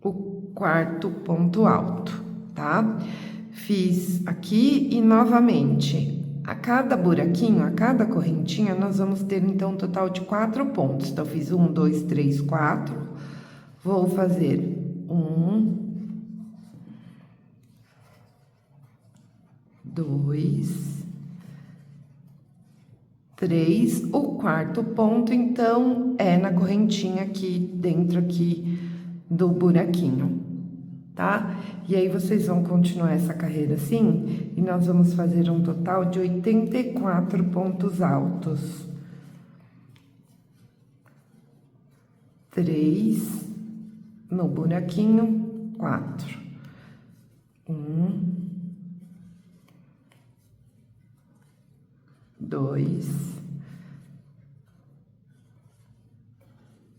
o quarto ponto alto, tá? Fiz aqui e, novamente, a cada buraquinho, a cada correntinha, nós vamos ter, então, um total de 4 pontos. Então, fiz 1, 2, 3, 4. Vou fazer 1, 2, 3, o quarto ponto, então, é na correntinha aqui, dentro aqui do buraquinho, tá? E aí, vocês vão continuar essa carreira assim, e nós vamos fazer um total de 84 pontos altos. 3, no buraquinho, 4. 1, 2,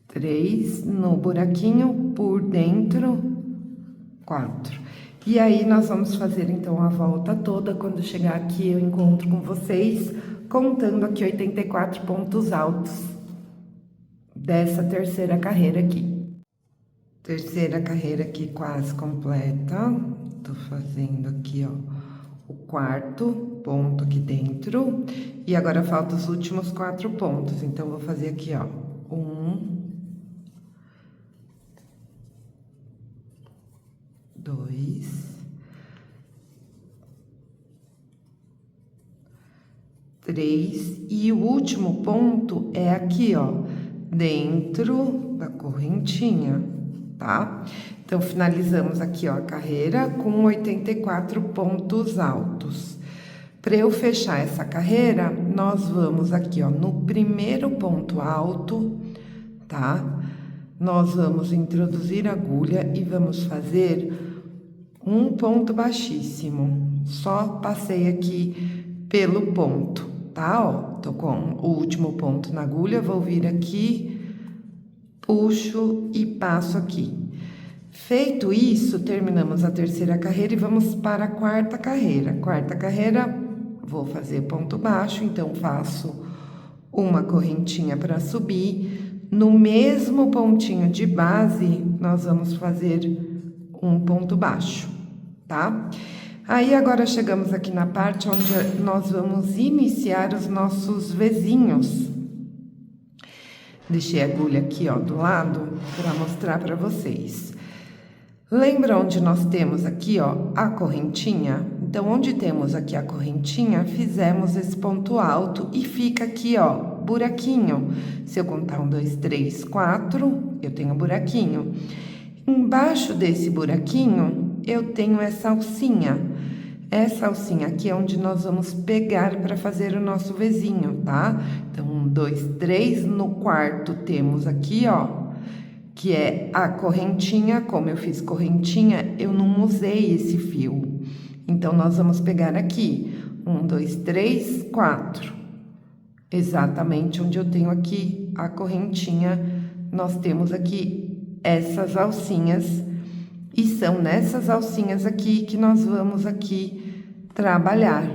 3, no buraquinho por dentro, 4. E aí, nós vamos fazer, então, a volta toda. Quando chegar aqui, eu encontro com vocês, contando aqui 84 pontos altos dessa terceira carreira aqui. Terceira carreira aqui quase completa. Tô fazendo aqui, ó, o quarto ponto aqui dentro. E agora falta os últimos 4 pontos. Então, vou fazer aqui, ó, 1, 2, 3, e o último ponto é aqui, ó, dentro da correntinha, tá? Então, finalizamos aqui, ó, a carreira com 84 pontos altos. Para eu fechar essa carreira, nós vamos aqui, ó, no primeiro ponto alto, tá? Nós vamos introduzir a agulha e vamos fazer um ponto baixíssimo. Só passei aqui pelo ponto, tá? Ó, tô com o último ponto na agulha, vou vir aqui, puxo e passo aqui. Feito isso, terminamos a terceira carreira e vamos para a quarta carreira. Quarta carreira, vou fazer ponto baixo, então faço uma correntinha para subir. No mesmo pontinho de base, nós vamos fazer um ponto baixo, tá? Aí, agora chegamos aqui na parte onde nós vamos iniciar os nossos vezinhos. Deixei a agulha aqui, ó, do lado, para mostrar para vocês. Lembra onde nós temos aqui, ó, a correntinha? Então, onde temos aqui a correntinha, fizemos esse ponto alto e fica aqui, ó, buraquinho. Se eu contar 1, 2, 3, 4, eu tenho buraquinho. Embaixo desse buraquinho, eu tenho essa alcinha. Essa alcinha aqui é onde nós vamos pegar para fazer o nosso vezinho, tá? Então, 1, 2, 3, no quarto temos aqui, ó, que é a correntinha. Como eu fiz correntinha, eu não usei esse fio. Então, nós vamos pegar aqui, 1, 2, 3, 4. Exatamente onde eu tenho aqui a correntinha, nós temos aqui essas alcinhas. E são nessas alcinhas aqui que nós vamos aqui trabalhar,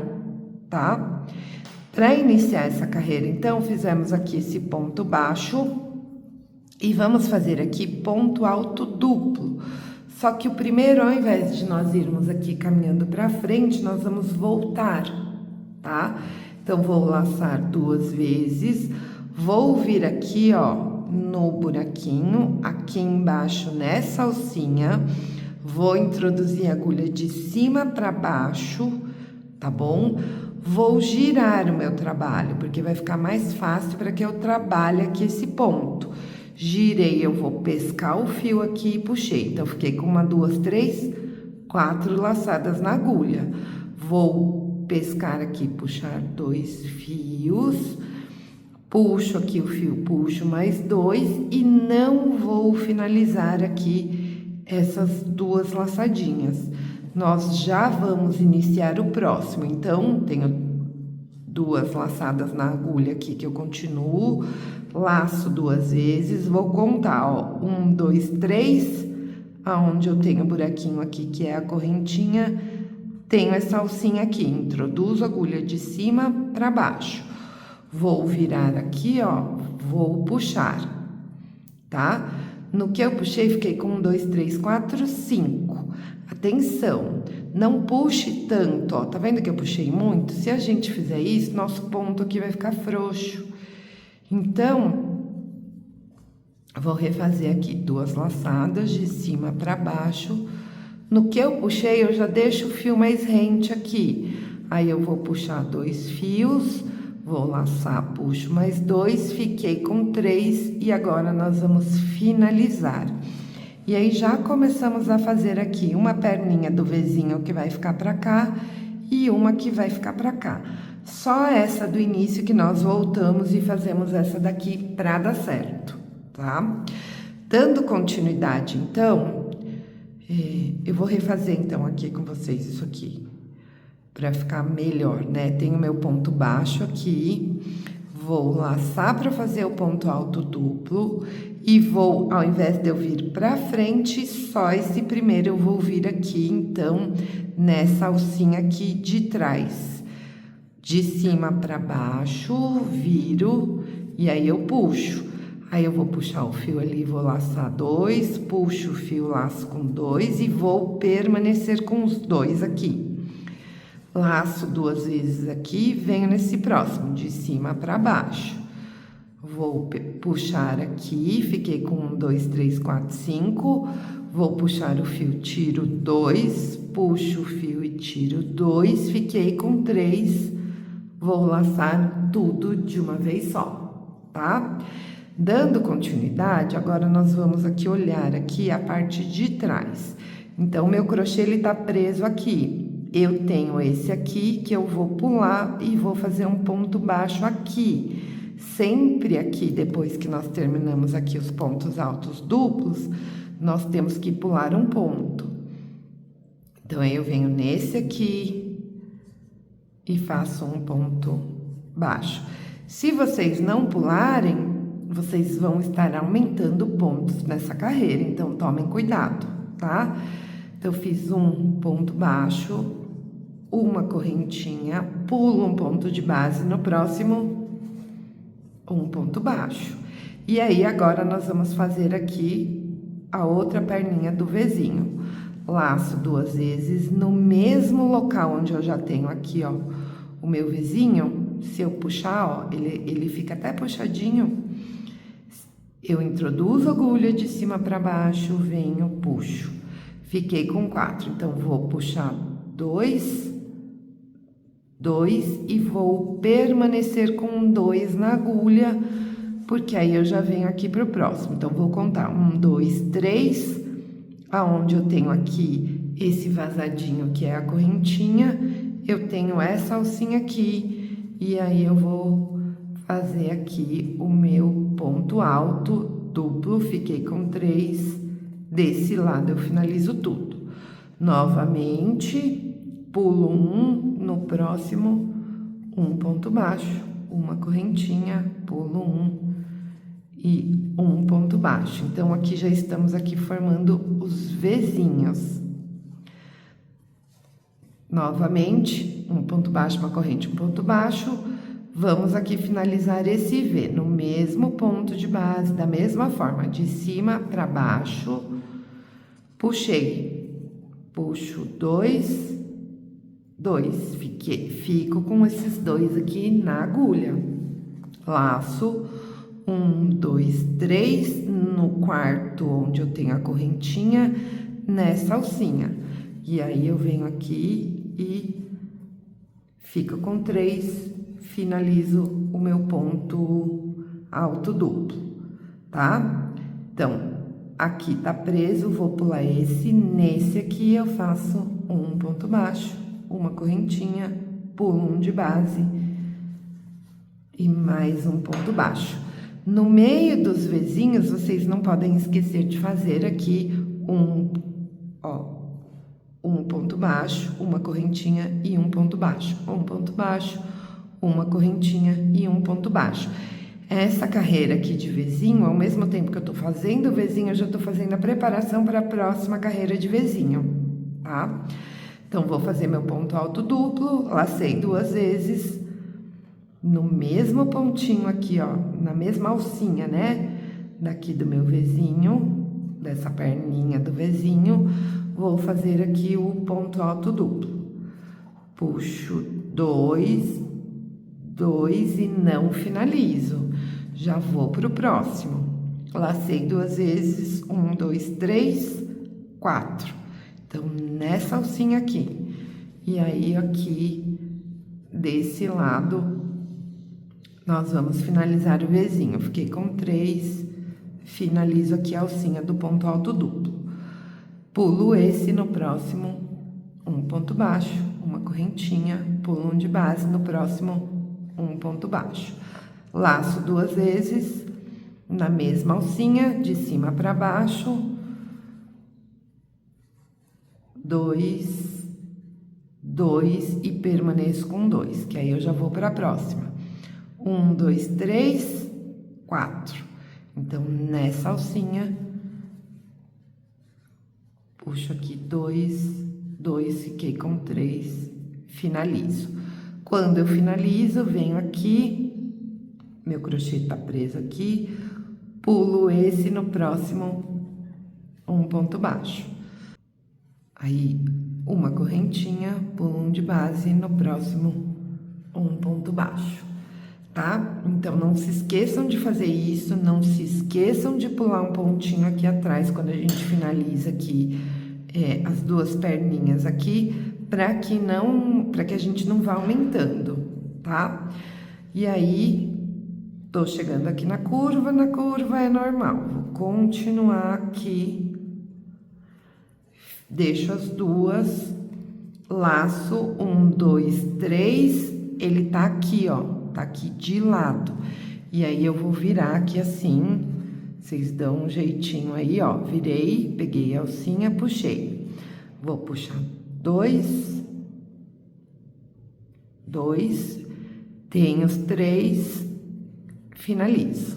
tá? Para iniciar essa carreira, então, fizemos aqui esse ponto baixo. E vamos fazer aqui ponto alto duplo. Só que o primeiro, ao invés de nós irmos aqui caminhando para frente, nós vamos voltar, tá? Então, vou laçar 2 vezes, vou vir aqui, ó, no buraquinho, aqui embaixo, nessa alcinha, vou introduzir a agulha de cima para baixo, tá bom? Vou girar o meu trabalho, porque vai ficar mais fácil para que eu trabalhe aqui esse ponto. Girei, eu vou pescar o fio aqui e puxei. Então, fiquei com 1, 2, 3, 4 laçadas na agulha. Vou pescar aqui, puxar 2 fios. Puxo aqui o fio, puxo mais 2 e não vou finalizar aqui essas 2 laçadinhas. Nós já vamos iniciar o próximo. Então, tenho 2 laçadas na agulha aqui que eu continuo. Laço 2 vezes, vou contar, ó, 1, 2, 3, aonde eu tenho o buraquinho aqui, que é a correntinha, tenho essa alcinha aqui, introduzo a agulha de cima para baixo. Vou virar aqui, ó, vou puxar, tá? No que eu puxei, fiquei com 1, 2, 3, 4, 5. Atenção, não puxe tanto, ó, tá vendo que eu puxei muito? Se a gente fizer isso, nosso ponto aqui vai ficar frouxo. Então, Vou refazer aqui 2 laçadas de cima para baixo. No que eu puxei, eu já deixo o fio mais rente aqui. Aí eu vou puxar 2 fios, vou laçar, puxo mais 2, fiquei com 3 e agora nós vamos finalizar. E aí já começamos a fazer aqui uma perninha do Vzinho que vai ficar para cá e uma que vai ficar para cá. Só essa do início que nós voltamos e fazemos essa daqui para dar certo, tá? Dando continuidade, então, eu vou refazer então aqui com vocês isso aqui, para ficar melhor, né? Tenho meu ponto baixo aqui, vou laçar para fazer o ponto alto duplo e vou, ao invés de eu vir para frente, só esse primeiro eu vou vir aqui, então, nessa alcinha aqui de trás. De cima para baixo, viro, e aí eu puxo. Aí eu vou puxar o fio ali, vou laçar 2, puxo o fio, laço com 2 e vou permanecer com os 2 aqui. Laço 2 vezes aqui, venho nesse próximo, de cima para baixo. Vou puxar aqui, fiquei com 1, 2, 3, 4, 5. Vou puxar o fio, tiro 2, puxo o fio e tiro 2, fiquei com 3. Vou laçar tudo de uma vez só, tá? Dando continuidade, agora nós vamos aqui olhar aqui a parte de trás. Então, meu crochê, ele tá preso aqui. Eu tenho esse aqui, que eu vou pular e vou fazer um ponto baixo aqui. Sempre aqui, depois que nós terminamos aqui os pontos altos duplos, nós temos que pular um ponto. Então, aí eu venho nesse aqui e faço um ponto baixo. Se vocês não pularem, vocês vão estar aumentando pontos nessa carreira, então tomem cuidado, tá? Então, eu fiz um ponto baixo, uma correntinha, pulo um ponto de base, no próximo, um ponto baixo. E aí, agora, nós vamos fazer aqui a outra perninha do Vzinho. Laço 2 vezes no mesmo local onde eu já tenho aqui, ó, o meu Vzinho. Se eu puxar, ó, ele fica até puxadinho. Eu introduzo a agulha de cima para baixo, venho, puxo. Fiquei com 4, então vou puxar 2 e vou permanecer com 2 na agulha, porque aí eu já venho aqui pro próximo. Então, vou contar 1, 2, 3, aonde eu tenho aqui esse vazadinho que é a correntinha, eu tenho essa alcinha aqui, e aí eu vou fazer aqui o meu ponto alto duplo, fiquei com 3, desse lado eu finalizo tudo. Novamente, pulo 1, no próximo, um ponto baixo, uma correntinha, pulo 1 e um ponto baixo. Então, aqui já estamos aqui formando os Vzinhos. Novamente, um ponto baixo, uma corrente, um ponto baixo. Vamos aqui finalizar esse V no mesmo ponto de base, da mesma forma, de cima para baixo. Puxei, puxo 2, 2, fico com esses 2 aqui na agulha. Laço 1, 2, 3, no quarto onde eu tenho a correntinha, nessa alcinha. E aí eu venho aqui e fico com 3, finalizo o meu ponto alto duplo, tá? Então, aqui tá preso, vou pular esse, nesse aqui eu faço um ponto baixo, uma correntinha, pulo um de base e mais um ponto baixo. No meio dos Vzinhos, vocês não podem esquecer de fazer aqui um ponto baixo, uma correntinha e um ponto baixo, um ponto baixo, uma correntinha e um ponto baixo. Essa carreira aqui de Vzinho, ao mesmo tempo que eu tô fazendo o Vzinho, eu já tô fazendo a preparação para a próxima carreira de Vzinho, tá? Então, vou fazer meu ponto alto duplo, lacei 2 vezes, no mesmo pontinho aqui, ó, na mesma alcinha, né? Daqui do meu Vzinho, dessa perninha do Vzinho, vou fazer aqui o ponto alto duplo. Puxo 2 e não finalizo. Já vou pro próximo. lacei 2 vezes, 1, 2, 3, 4. Então, nessa alcinha aqui. E aí, aqui, desse lado, nós vamos finalizar o Vzinho. Fiquei com 3, finalizo aqui a alcinha do ponto alto duplo. Pulo esse no próximo, um ponto baixo, uma correntinha, pulo um de base, no próximo, um ponto baixo. Laço 2 vezes, na mesma alcinha, de cima para baixo, 2, 2 e permaneço com 2, que aí eu já vou para a próxima. 1, 2, 3, 4. Então, nessa alcinha, puxo aqui 2, 2, fiquei com 3, finalizo. Quando eu finalizo, venho aqui, meu crochê tá preso aqui, pulo esse no próximo, um ponto baixo. Aí, uma correntinha, pulo um de base, no próximo, um ponto baixo, tá? Então, não se esqueçam de fazer isso, não se esqueçam de pular um pontinho aqui atrás, quando a gente finaliza aqui, as 2 perninhas aqui, para que a gente não vá aumentando, tá? E aí, tô chegando aqui na curva é normal, vou continuar aqui, deixo as 2, laço, 1, 2, 3, ele tá aqui, ó, tá aqui de lado. E aí, eu vou virar aqui assim, vocês dão um jeitinho aí, ó, virei, peguei a alcinha, puxei. Vou puxar 2, 2, tenho os 3, finalizo.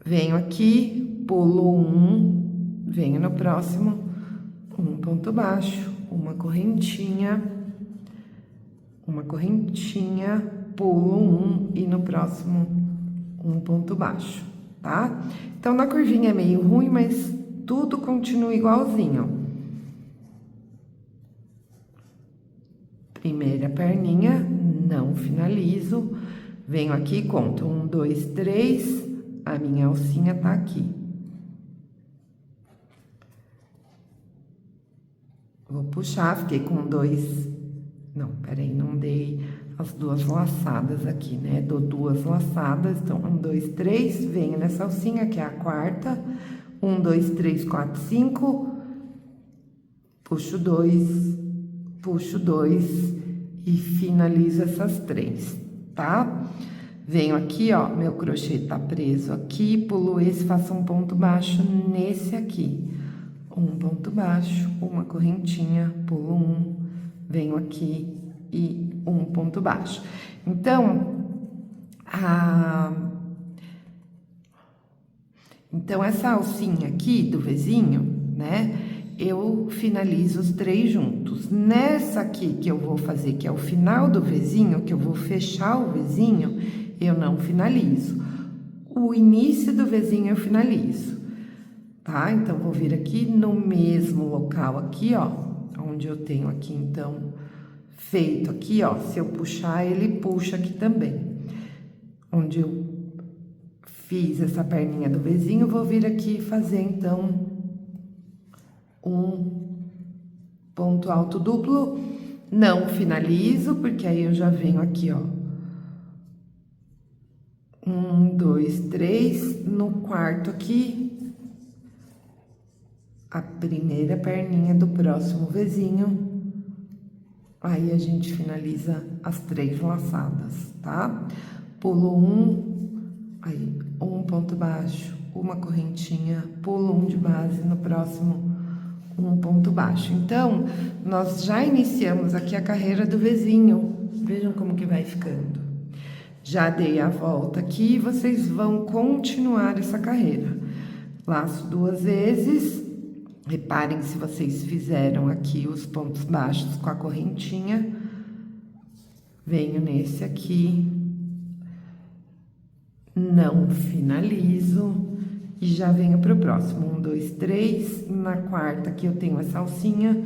Venho aqui, pulo 1, venho no próximo, um ponto baixo, uma correntinha, pulo 1 e no próximo, um ponto baixo, tá? Então, na curvinha é meio ruim, mas tudo continua igualzinho. Primeira perninha, não finalizo, venho aqui, conto 1, 2, 3, a minha alcinha tá aqui. Vou puxar, fiquei com 2, não, peraí, não dei as 2 laçadas aqui, né? Dou 2 laçadas, então 1, 2, 3, venho nessa alcinha, que é a quarta, 1, 2, 3, 4, 5, puxo 2, e finalizo essas 3, tá? Venho aqui, ó, meu crochê tá preso aqui, pulo esse, faço um ponto baixo nesse aqui. Um ponto baixo, uma correntinha, pulo 1, venho aqui e um ponto baixo. Então, essa alcinha aqui do Vzinho, né? Eu finalizo os 3 juntos. Nessa aqui que eu vou fazer, que é o final do Vzinho, que eu vou fechar o Vzinho, eu não finalizo. O início do Vzinho eu finalizo, tá? Então, vou vir aqui no mesmo local aqui, ó, onde eu tenho aqui, então, feito aqui, ó. Se eu puxar, ele puxa aqui também. Onde eu fiz essa perninha do Vzinho, vou vir aqui fazer, então, um ponto alto duplo, não finalizo, porque aí eu já venho aqui, ó. 1, 2, 3, no quarto aqui, a primeira perninha do próximo Vzinho, aí a gente finaliza as 3 laçadas, tá? Pulo 1, aí, um ponto baixo, uma correntinha, pulo 1 de base, no próximo, um ponto baixo. Então, nós já iniciamos aqui a carreira do Vzinho. Vejam como que vai ficando. Já dei a volta aqui e vocês vão continuar essa carreira. Laço 2 vezes. Reparem se vocês fizeram aqui os pontos baixos com a correntinha. Venho nesse aqui. Não finalizo. E já venho pro próximo, 1, 2, 3, na quarta aqui eu tenho essa alcinha,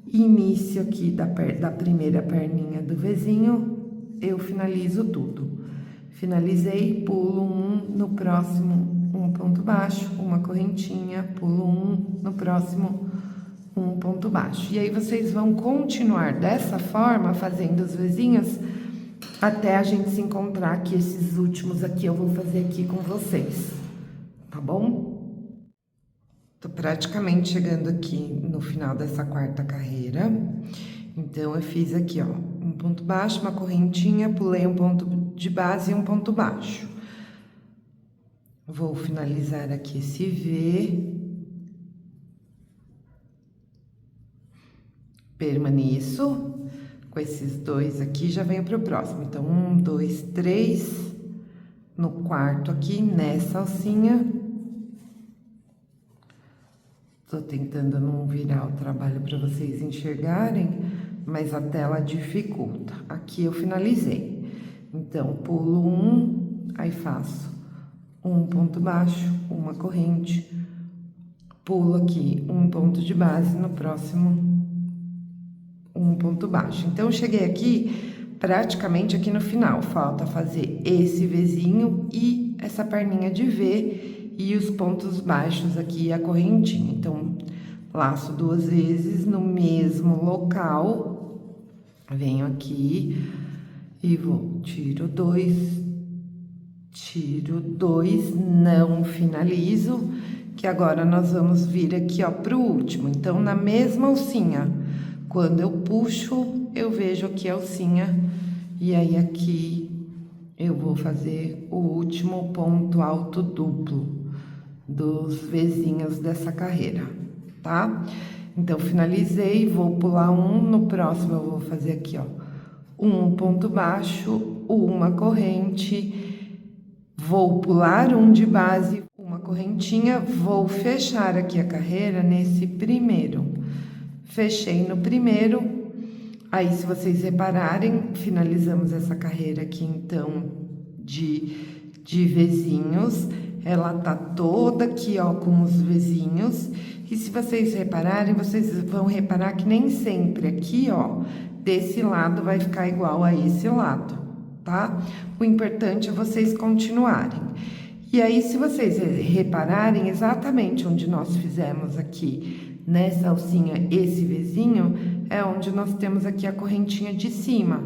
início aqui da primeira perninha do Vzinho, eu finalizo tudo. Finalizei, pulo 1, no próximo, um ponto baixo, uma correntinha, pulo um, no próximo um ponto baixo. E aí vocês vão continuar dessa forma, fazendo os vezinhos, até a gente se encontrar aqui. Esses últimos aqui eu vou fazer aqui com vocês, tá bom? Tô praticamente chegando aqui no final dessa quarta carreira. Então, eu fiz aqui, ó, um ponto baixo, uma correntinha, pulei um ponto de base e um ponto baixo. Vou finalizar aqui esse V. Permaneço com esses dois aqui, já venho pro próximo. Então, 1, 2, 3, no quarto aqui, nessa alcinha. Tô tentando não virar o trabalho para vocês enxergarem, mas a tela dificulta. Aqui eu finalizei. Então, pulo um, aí faço um ponto baixo, uma corrente, pulo aqui um ponto de base, no próximo um ponto baixo. Então, eu cheguei aqui, praticamente aqui no final. Falta fazer esse Vzinho e essa perninha de V e os pontos baixos aqui, a correntinha. Então, laço 2 vezes no mesmo local, venho aqui e vou, tiro 2, não finalizo, que agora nós vamos vir aqui, ó, pro último. Então, na mesma alcinha, quando eu puxo, eu vejo aqui a alcinha, e aí aqui eu vou fazer o último ponto alto duplo dos Vzinhos dessa carreira, tá? Então, finalizei, vou pular um, no próximo eu vou fazer aqui, ó, um ponto baixo, uma corrente, vou pular um de base, uma correntinha, vou fechar aqui a carreira nesse primeiro. Fechei no primeiro, aí se vocês repararem, finalizamos essa carreira aqui, então, de Vzinhos. Ela tá toda aqui, ó, com os Vzinhos. E se vocês repararem, vocês vão reparar que nem sempre aqui, ó, desse lado vai ficar igual a esse lado, tá? O importante é vocês continuarem. E aí, se vocês repararem exatamente onde nós fizemos aqui, nessa alcinha, esse Vzinho, é onde nós temos aqui a correntinha de cima.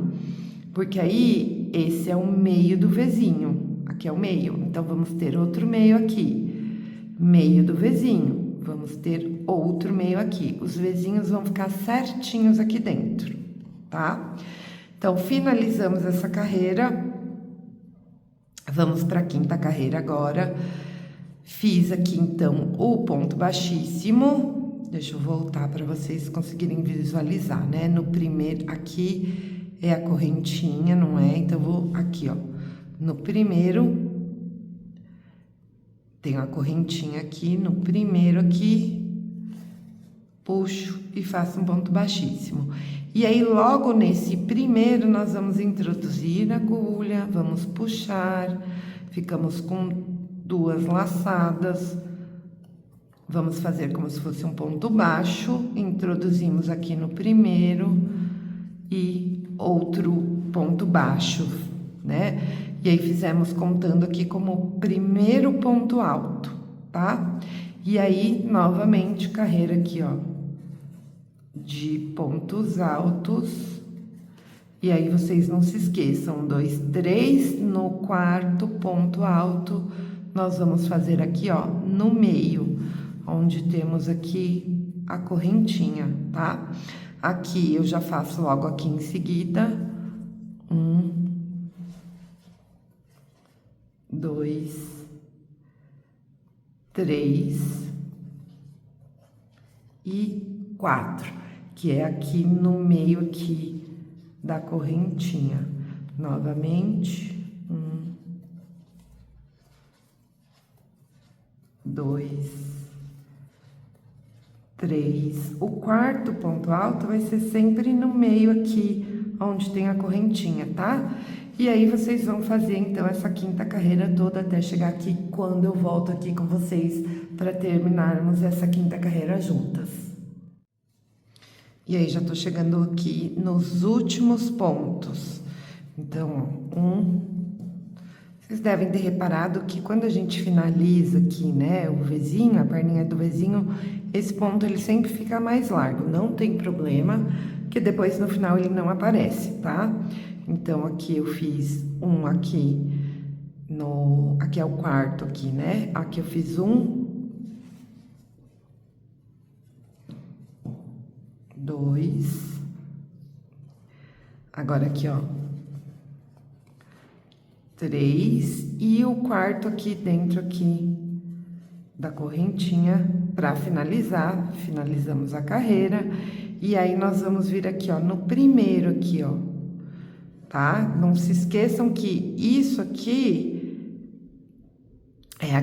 Porque aí, esse é o meio do Vzinho. Aqui é o meio, então vamos ter outro meio aqui, meio do Vzinho, vamos ter outro meio aqui. Os Vzinhos vão ficar certinhos aqui dentro, tá? Então, finalizamos essa carreira, vamos para a quinta carreira agora. Fiz aqui, então, o ponto baixíssimo, deixa eu voltar para vocês conseguirem visualizar, né? No primeiro, aqui é a correntinha, não é? Então, vou aqui, ó. No primeiro, tenho a correntinha aqui, no primeiro aqui, puxo e faço um ponto baixíssimo. E aí, logo nesse primeiro, nós vamos introduzir a agulha, vamos puxar, ficamos com 2 laçadas, vamos fazer como se fosse um ponto baixo, introduzimos aqui no primeiro e outro ponto baixo, né? E aí, fizemos contando aqui como primeiro ponto alto, tá? E aí, novamente, carreira aqui, ó, de pontos altos. E aí, vocês não se esqueçam, 2, 3, no quarto ponto alto, nós vamos fazer aqui, ó, no meio, onde temos aqui a correntinha, tá? Aqui, eu já faço logo aqui em seguida, 1, 2, 3 e 4, que é aqui no meio aqui da correntinha. Novamente, 1, 2, 3. O quarto ponto alto vai ser sempre no meio aqui, onde tem a correntinha, tá? E aí, vocês vão fazer, então, essa quinta carreira toda até chegar aqui, quando eu volto aqui com vocês para terminarmos essa quinta carreira juntas. E aí, já tô chegando aqui nos últimos pontos. Então, ó, Vocês devem ter reparado que quando a gente finaliza aqui, né, o Vzinho, a perninha do Vzinho, esse ponto ele sempre fica mais largo, não tem problema, que depois no final ele não aparece, tá? Então, aqui eu fiz um aqui, aqui é o quarto aqui, né? Aqui eu fiz um, dois, agora aqui, ó, 3 e o quarto aqui dentro aqui da correntinha para finalizar, finalizamos a carreira. E aí nós vamos vir aqui, ó, no primeiro aqui, ó, tá? Não se esqueçam que isso aqui é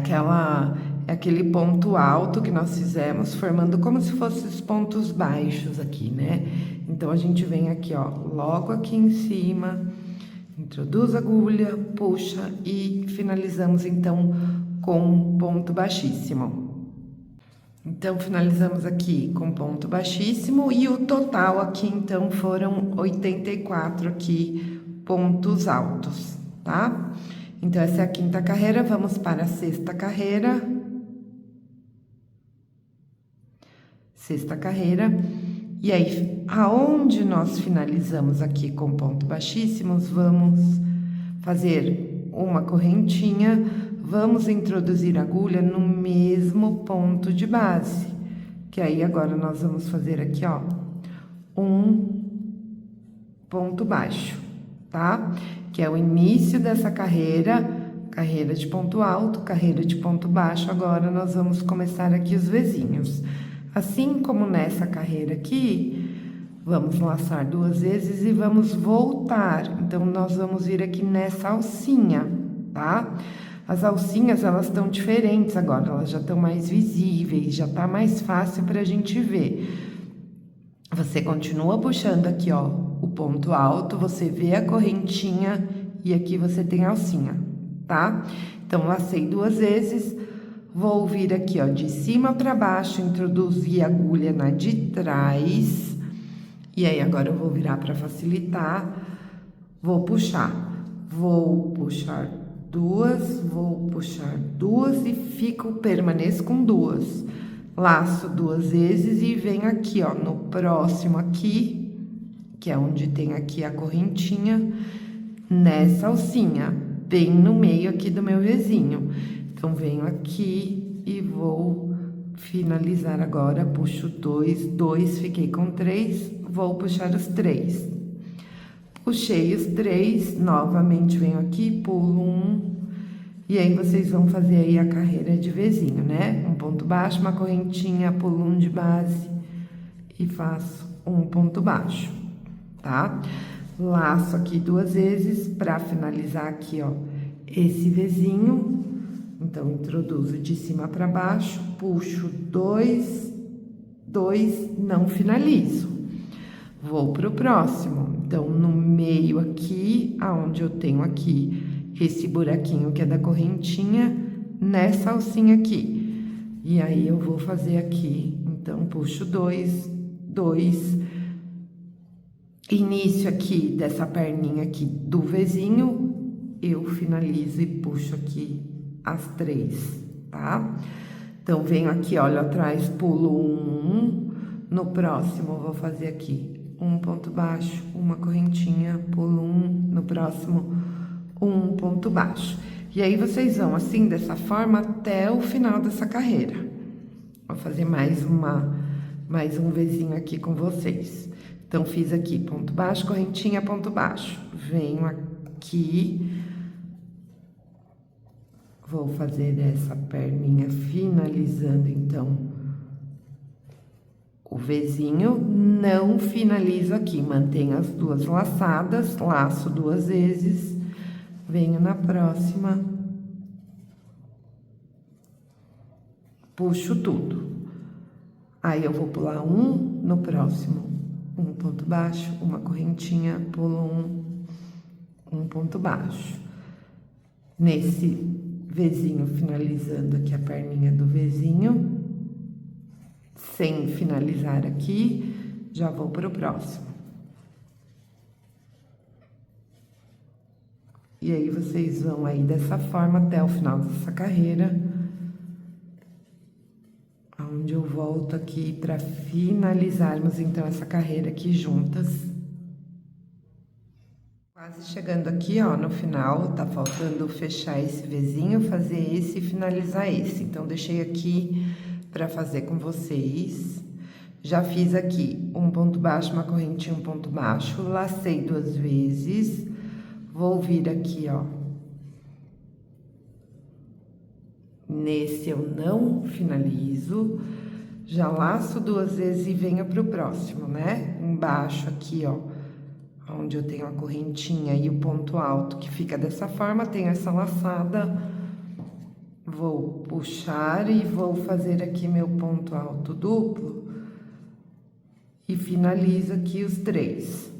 aquele ponto alto que nós fizemos, formando como se fossem os pontos baixos aqui, né? Então, a gente vem aqui, ó, logo aqui em cima, introduz a agulha, puxa e finalizamos, então, com ponto baixíssimo. Então, finalizamos aqui com ponto baixíssimo e o total aqui, então, foram 84 aqui pontos altos, tá? Então, essa é a quinta carreira, vamos para a sexta carreira. Sexta carreira. E aí, aonde nós finalizamos aqui com ponto baixíssimos, vamos fazer uma correntinha, vamos introduzir a agulha no mesmo ponto de base, que aí agora nós vamos fazer aqui, ó, um ponto baixo, tá? Que é o início dessa carreira, carreira de ponto alto, carreira de ponto baixo, agora nós vamos começar aqui os Vzinhos. Assim como nessa carreira aqui, vamos laçar 2 vezes e vamos voltar. Então, nós vamos vir aqui nessa alcinha, tá? As alcinhas, elas estão diferentes agora, elas já estão mais visíveis, já tá mais fácil pra gente ver. Você continua puxando aqui, ó, o ponto alto, você vê a correntinha e aqui você tem a alcinha, tá? Então, lacei 2 vezes, vou vir aqui, ó, de cima para baixo, introduzir a agulha na de trás. E aí, agora eu vou virar para facilitar. Vou puxar 2, vou puxar 2 e permaneço com 2. Laço 2 vezes e venho aqui, ó, no próximo aqui, que é onde tem aqui a correntinha, nessa alcinha, bem no meio aqui do meu Vzinho. Então, venho aqui e vou finalizar agora, puxo 2, fiquei com 3, vou puxar os 3. Puxei os 3, novamente venho aqui, pulo 1, e aí vocês vão fazer aí a carreira de Vzinho, né? Um ponto baixo, uma correntinha, pulo 1 de base e faço um ponto baixo, tá? Laço aqui 2 vezes para finalizar aqui, ó, esse Vzinho. Então, introduzo de cima para baixo, puxo 2, não finalizo. Vou pro próximo. Então, no meio aqui, aonde eu tenho aqui esse buraquinho que é da correntinha, nessa alcinha aqui. E aí, eu vou fazer aqui, então, puxo 2, início aqui dessa perninha aqui do Vzinho, eu finalizo e puxo aqui as 3, tá? Então, venho aqui, olho atrás, pulo 1, no próximo eu vou fazer aqui um ponto baixo, uma correntinha, pulo 1, no próximo um ponto baixo. E aí, vocês vão assim, dessa forma, até o final dessa carreira. Vou fazer mais um Vzinho aqui com vocês. Então, fiz aqui ponto baixo, correntinha, ponto baixo. Venho aqui, vou fazer essa perninha finalizando, então, o Vzinho. Não finalizo aqui, mantenho as 2 laçadas, laço 2 vezes, venho na próxima, puxo tudo. Aí, eu vou pular 1, no próximo, um ponto baixo, uma correntinha, pulo 1 ponto baixo. Nesse Vzinho, finalizando aqui a perninha do Vzinho, sem finalizar aqui, já vou pro próximo. E aí, vocês vão aí dessa forma até o final dessa carreira, onde eu volto aqui para finalizarmos, então, essa carreira aqui juntas. Quase chegando aqui, ó, no final, tá faltando fechar esse Vzinho, fazer esse e finalizar esse. Então, deixei aqui para fazer com vocês. Já fiz aqui um ponto baixo, uma correntinha, um ponto baixo, lacei 2 vezes, vou vir aqui, ó. Nesse eu não finalizo, já laço 2 vezes e venho pro próximo, né? Embaixo aqui, ó, onde eu tenho a correntinha e o ponto alto, que fica dessa forma, tenho essa laçada, vou puxar e vou fazer aqui meu ponto alto duplo. E finalizo aqui os 3.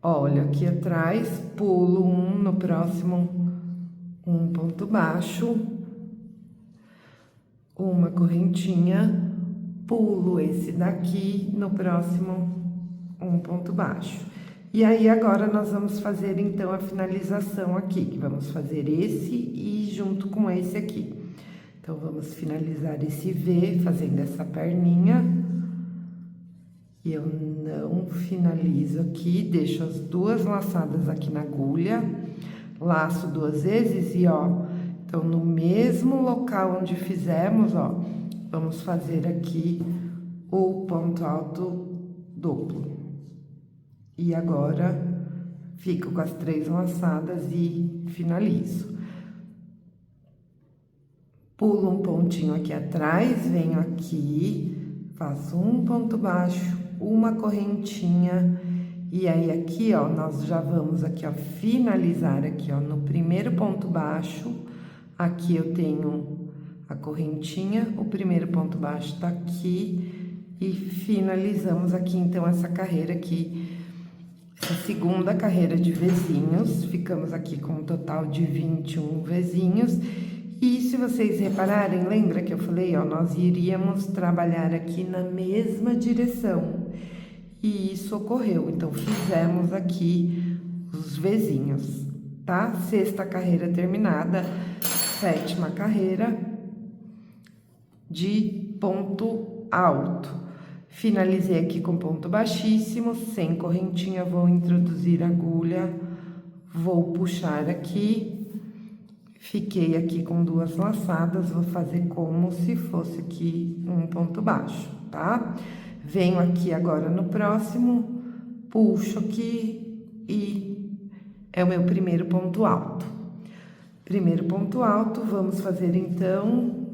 Olha, aqui atrás, pulo um, no próximo, um ponto baixo, uma correntinha, pulo esse daqui, no próximo, um ponto baixo. E aí, agora, nós vamos fazer, então, a finalização aqui, que vamos fazer esse e junto com esse aqui. Então, vamos finalizar esse V, fazendo essa perninha. E eu não finalizo aqui, deixo as 2 laçadas aqui na agulha, laço 2 vezes e, ó, então, no mesmo local onde fizemos, ó, vamos fazer aqui o ponto alto duplo. E agora, fico com as 3 laçadas e finalizo. Pulo um pontinho aqui atrás, venho aqui, faço um ponto baixo, uma correntinha, e aí aqui, ó, nós já vamos aqui, ó, finalizar aqui, ó, no primeiro ponto baixo. Aqui eu tenho a correntinha, o primeiro ponto baixo tá aqui, e finalizamos aqui, então, essa carreira aqui, essa segunda carreira de Vzinhos. Ficamos aqui com um total de 21 Vzinhos. E se vocês repararem, lembra que eu falei, ó, nós iríamos trabalhar aqui na mesma direção. E isso ocorreu, então, fizemos aqui os Vzinhos, tá? 6ª carreira terminada, 7ª carreira de ponto alto. Finalizei aqui com ponto baixíssimo, sem correntinha, vou introduzir a agulha, vou puxar aqui. Fiquei aqui com 2 laçadas, vou fazer como se fosse aqui um ponto baixo, tá? Venho aqui agora no próximo, puxo aqui e é o meu primeiro ponto alto. Primeiro ponto alto, vamos fazer então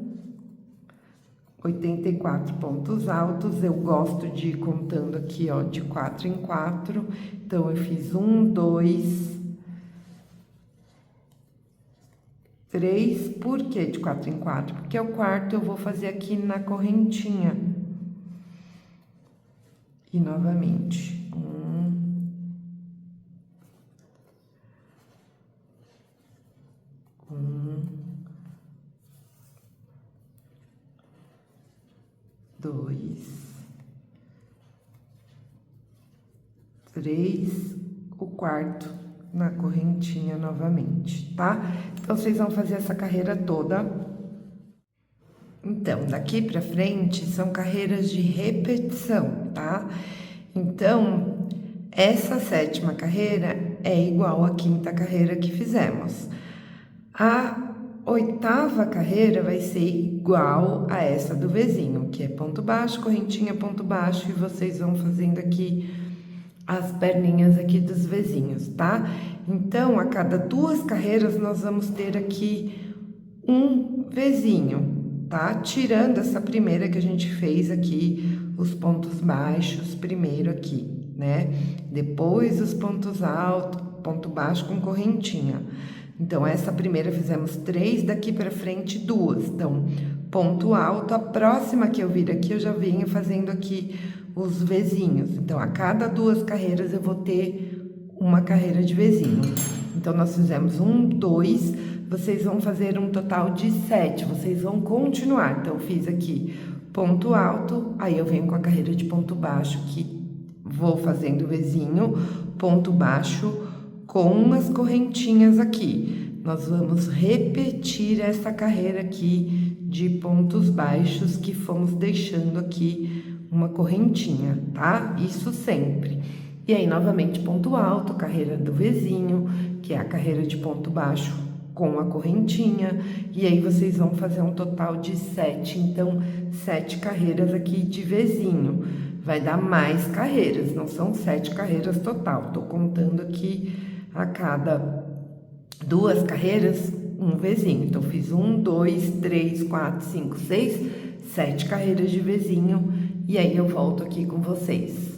84 pontos altos. Eu gosto de ir contando aqui, ó, de 4 em 4. Então, eu fiz 1, 2... 3, por que de 4 em 4? Porque o quarto eu vou fazer aqui na correntinha. E novamente, 2, 3, o quarto na correntinha novamente, tá? Então, vocês vão fazer essa carreira toda. Então, daqui pra frente, são carreiras de repetição, tá? Então, essa 7ª carreira é igual à 5ª carreira que fizemos. A 8ª carreira vai ser igual a essa do Vzinho, que é ponto baixo, correntinha, ponto baixo, e vocês vão fazendo aqui as perninhas aqui dos Vzinhos, tá? Então, a cada 2 carreiras, nós vamos ter aqui um Vzinho, tá? Tirando essa primeira que a gente fez aqui, os pontos baixos primeiro aqui, né? Depois os pontos altos, ponto baixo com correntinha. Então, essa primeira fizemos 3, daqui pra frente 2. Então, ponto alto, a próxima que eu vir aqui, eu já venho fazendo aqui os Vzinhos. Então, a cada 2 carreiras eu vou ter uma carreira de Vzinho. Então, nós fizemos 1, 2, vocês vão fazer um total de 7, vocês vão continuar. Então, eu fiz aqui ponto alto, aí eu venho com a carreira de ponto baixo, que vou fazendo Vzinho, ponto baixo, com as correntinhas aqui. Nós vamos repetir essa carreira aqui de pontos baixos que fomos deixando aqui uma correntinha, tá? Isso sempre. E aí, novamente, ponto alto, carreira do Vzinho, que é a carreira de ponto baixo com a correntinha. E aí, vocês vão fazer um total de 7. Então, 7 carreiras aqui de Vzinho. Vai dar mais carreiras, não são 7 carreiras total. Tô contando aqui a cada 2 carreiras, um Vzinho. Então, fiz 1, 2, 3, 4, 5, 6, 7 carreiras de Vzinho. E aí, eu volto aqui com vocês.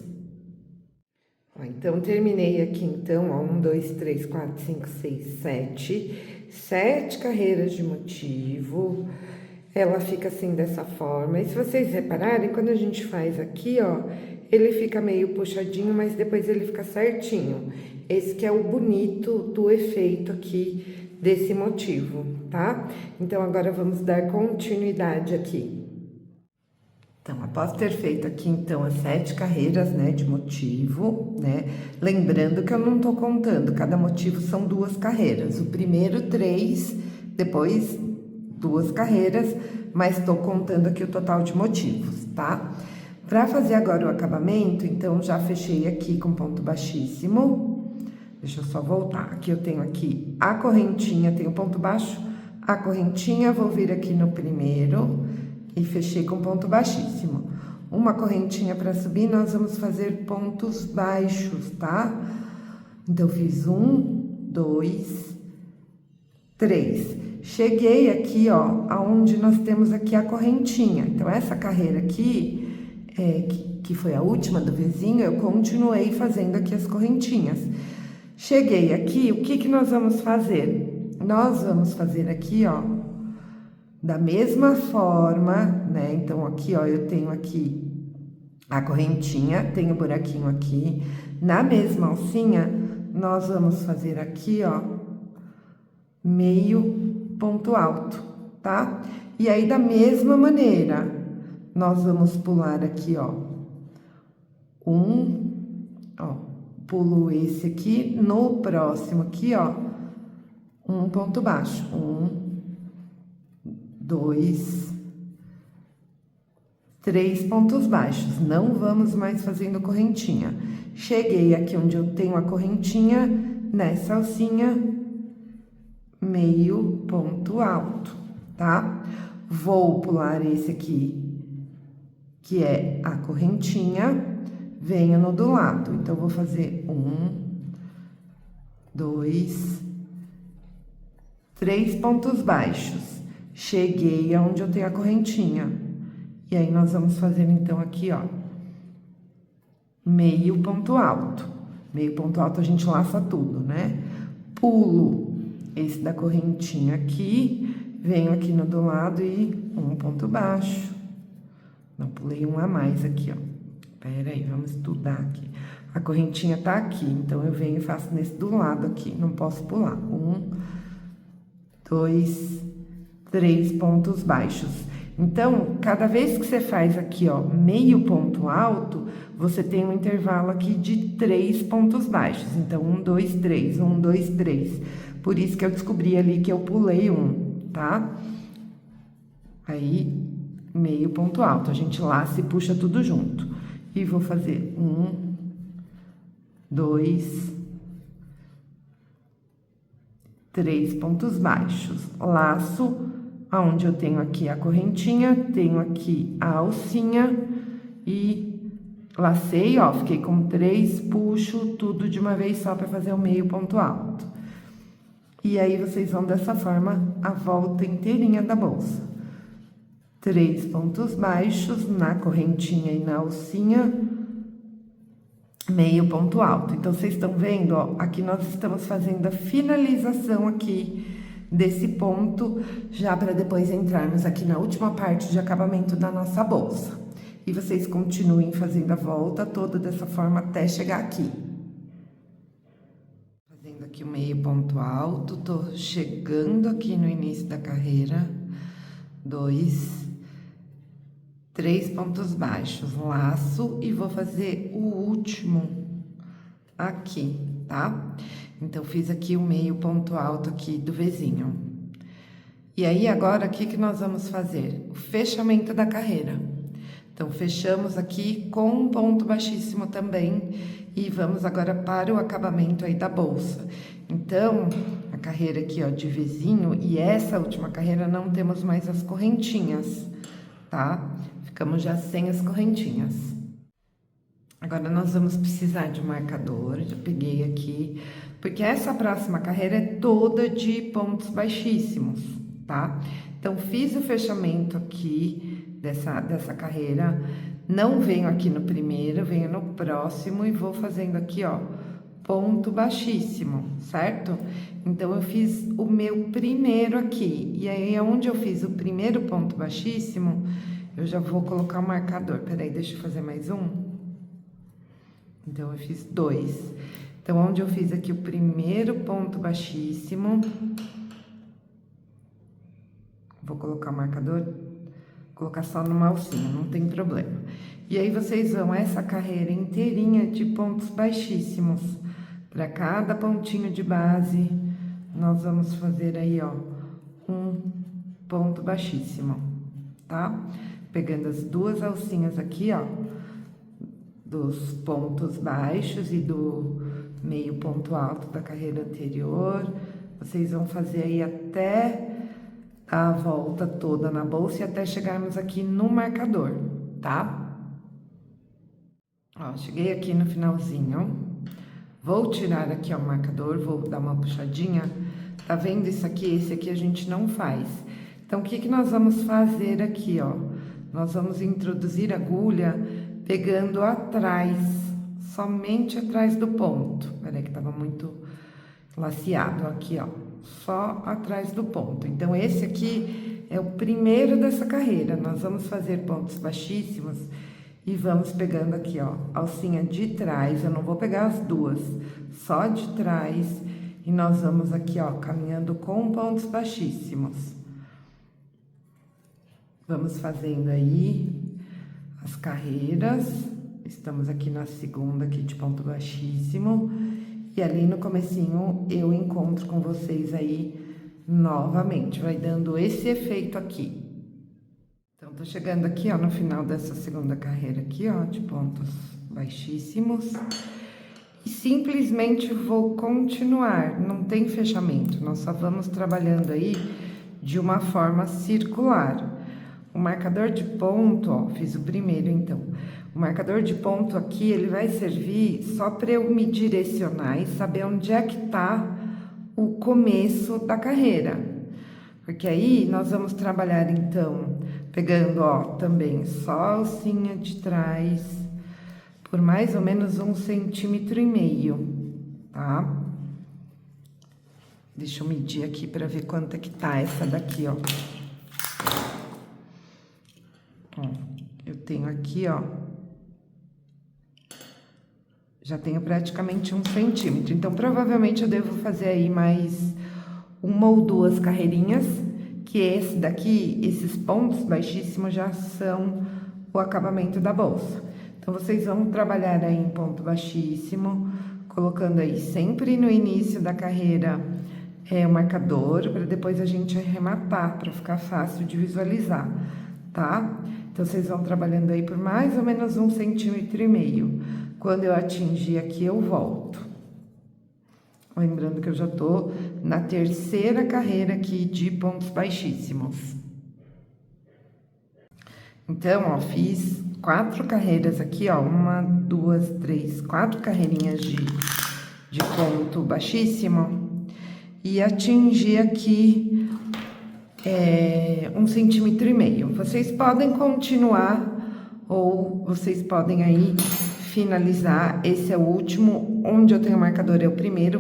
Ó, então, terminei aqui, então, ó, 1, 2, 3, 4, 5, 6, 7. 7 carreiras de motivo. Ela fica assim, dessa forma. E se vocês repararem, quando a gente faz aqui, ó, ele fica meio puxadinho, mas depois ele fica certinho. Esse que é o bonito do efeito aqui desse motivo, tá? Então, agora vamos dar continuidade aqui. Então, após ter feito aqui, então, as 7 carreiras, né, de motivo, né? Lembrando que eu não tô contando, cada motivo são 2 carreiras. O primeiro, 3, depois 2 carreiras, mas tô contando aqui o total de motivos, tá? Pra fazer agora o acabamento, então, já fechei aqui com ponto baixíssimo. Deixa eu só voltar. Aqui eu tenho aqui a correntinha, tenho ponto baixo, a correntinha, vou vir aqui no primeiro e fechei com ponto baixíssimo. Uma correntinha para subir, nós vamos fazer pontos baixos, tá? Então, fiz 1, 2, 3. Cheguei aqui, ó, aonde nós temos aqui a correntinha. Então, essa carreira aqui, que foi a última do Vzinho, eu continuei fazendo aqui as correntinhas. Cheguei aqui, o que nós vamos fazer? Nós vamos fazer aqui, ó, da mesma forma, né? Então, aqui, ó, eu tenho aqui a correntinha, tenho o buraquinho aqui. Na mesma alcinha, nós vamos fazer aqui, ó, meio ponto alto, tá? E aí, da mesma maneira, nós vamos pular aqui, ó, pulo esse aqui, no próximo aqui, ó, um ponto baixo, 1, 2, 3 pontos baixos. Não vamos mais fazendo correntinha. Cheguei aqui onde eu tenho a correntinha, nessa alcinha, meio ponto alto, tá? Vou pular esse aqui, que é a correntinha, venho no do lado. Então, vou fazer 1, 2, 3 pontos baixos. Cheguei aonde eu tenho a correntinha. E aí, nós vamos fazer, então, aqui, ó, meio ponto alto. Meio ponto alto, a gente laça tudo, né? Pulo esse da correntinha aqui, venho aqui no do lado e um ponto baixo. Não, pulei um a mais aqui, ó. Pera aí, vamos estudar aqui. A correntinha tá aqui, então eu venho e faço nesse do lado aqui, não posso pular. 1, 2, 3 pontos baixos. Então, cada vez que você faz aqui, ó, meio ponto alto, você tem um intervalo aqui de 3 pontos baixos. Então, 1, 2, 3, 1, 2, 3. Por isso que eu descobri ali que eu pulei um, tá? Aí, meio ponto alto. A gente laça e puxa tudo junto. E vou fazer 1, 2, 3 pontos baixos. Laço, aonde eu tenho aqui a correntinha, tenho aqui a alcinha e lacei, ó, fiquei com 3, puxo tudo de uma vez só para fazer o meio ponto alto. E aí, vocês vão dessa forma a volta inteirinha da bolsa. 3 pontos baixos na correntinha e na alcinha, meio ponto alto. Então, vocês estão vendo, ó, aqui nós estamos fazendo a finalização aqui desse ponto, já para depois entrarmos aqui na última parte de acabamento da nossa bolsa. E vocês continuem fazendo a volta toda dessa forma até chegar aqui. Fazendo aqui o meio ponto alto, tô chegando aqui no início da carreira. 2, 3 pontos baixos, laço e vou fazer o último aqui, tá? Então, fiz aqui o meio ponto alto aqui do Vzinho. E aí, agora, o que nós vamos fazer? O fechamento da carreira. Então, fechamos aqui com um ponto baixíssimo também. E vamos agora para o acabamento aí da bolsa. Então, a carreira aqui, ó, de Vzinho. E essa última carreira não temos mais as correntinhas, tá? Ficamos já sem as correntinhas. Agora, nós vamos precisar de um marcador. Já peguei aqui. Porque essa próxima carreira é toda de pontos baixíssimos, tá? Então, fiz o fechamento aqui dessa carreira, não venho aqui no primeiro, venho no próximo e vou fazendo aqui, ó, ponto baixíssimo, certo? Então, eu fiz o meu primeiro aqui, e aí, onde eu fiz o primeiro ponto baixíssimo, eu já vou colocar o marcador. Peraí, deixa eu fazer mais um. Então, eu fiz 2. Então, onde eu fiz aqui o primeiro ponto baixíssimo, vou colocar o marcador, colocar só numa alcinha, não tem problema. E aí, vocês vão essa carreira inteirinha de pontos baixíssimos. Para cada pontinho de base, nós vamos fazer aí, ó, um ponto baixíssimo, tá? Pegando as duas alcinhas aqui, ó, dos pontos baixos e do meio ponto alto da carreira anterior. Vocês vão fazer aí até a volta toda na bolsa e até chegarmos aqui no marcador, tá? Ó, cheguei aqui no finalzinho. Vou tirar aqui, ó, o marcador, vou dar uma puxadinha. Tá vendo isso aqui? Esse aqui a gente não faz. Então, o que nós vamos fazer aqui, ó? Nós vamos introduzir a agulha pegando atrás, somente atrás do ponto. Peraí que tava muito laceado aqui, ó. Só atrás do ponto. Então, esse aqui é o primeiro dessa carreira. Nós vamos fazer pontos baixíssimos e vamos pegando aqui, ó, alcinha de trás. Eu não vou pegar as duas, só de trás. E nós vamos aqui, ó, caminhando com pontos baixíssimos. Vamos fazendo aí as carreiras. Estamos aqui na segunda aqui de ponto baixíssimo. E ali no comecinho eu encontro com vocês aí novamente. Vai dando esse efeito aqui. Então, tô chegando aqui, ó, no final dessa segunda carreira aqui, ó, de pontos baixíssimos. E simplesmente vou continuar, não tem fechamento. Nós só vamos trabalhando aí de uma forma circular. O marcador de ponto, ó, fiz o primeiro então. O marcador de ponto aqui, ele vai servir só para eu me direcionar e saber onde é que tá o começo da carreira. Porque aí nós vamos trabalhar então, pegando, ó, também só a alcinha de trás, por mais ou menos 1,5 centímetros, tá? Deixa eu medir aqui para ver quanto é que tá essa daqui, ó. Ó, eu tenho aqui, ó, já tenho praticamente 1 centímetro. Então, provavelmente eu devo fazer aí mais 1 ou 2 carreirinhas, que esse daqui, esses pontos baixíssimos já são o acabamento da bolsa. Então, vocês vão trabalhar aí em ponto baixíssimo, colocando aí sempre no início da carreira o marcador, para depois a gente arrematar, para ficar fácil de visualizar, tá? Então, vocês vão trabalhando aí por mais ou menos 1,5 centímetros. Quando eu atingir aqui, eu volto. Lembrando que eu já tô na terceira carreira aqui de pontos baixíssimos. Então, ó, fiz 4 carreiras aqui, ó. 1, 2, 3, 4 carreirinhas de ponto baixíssimo. E atingi aqui 1,5 centímetros. Vocês podem continuar ou vocês podem aí finalizar. Esse é o último, onde eu tenho o marcador é o primeiro.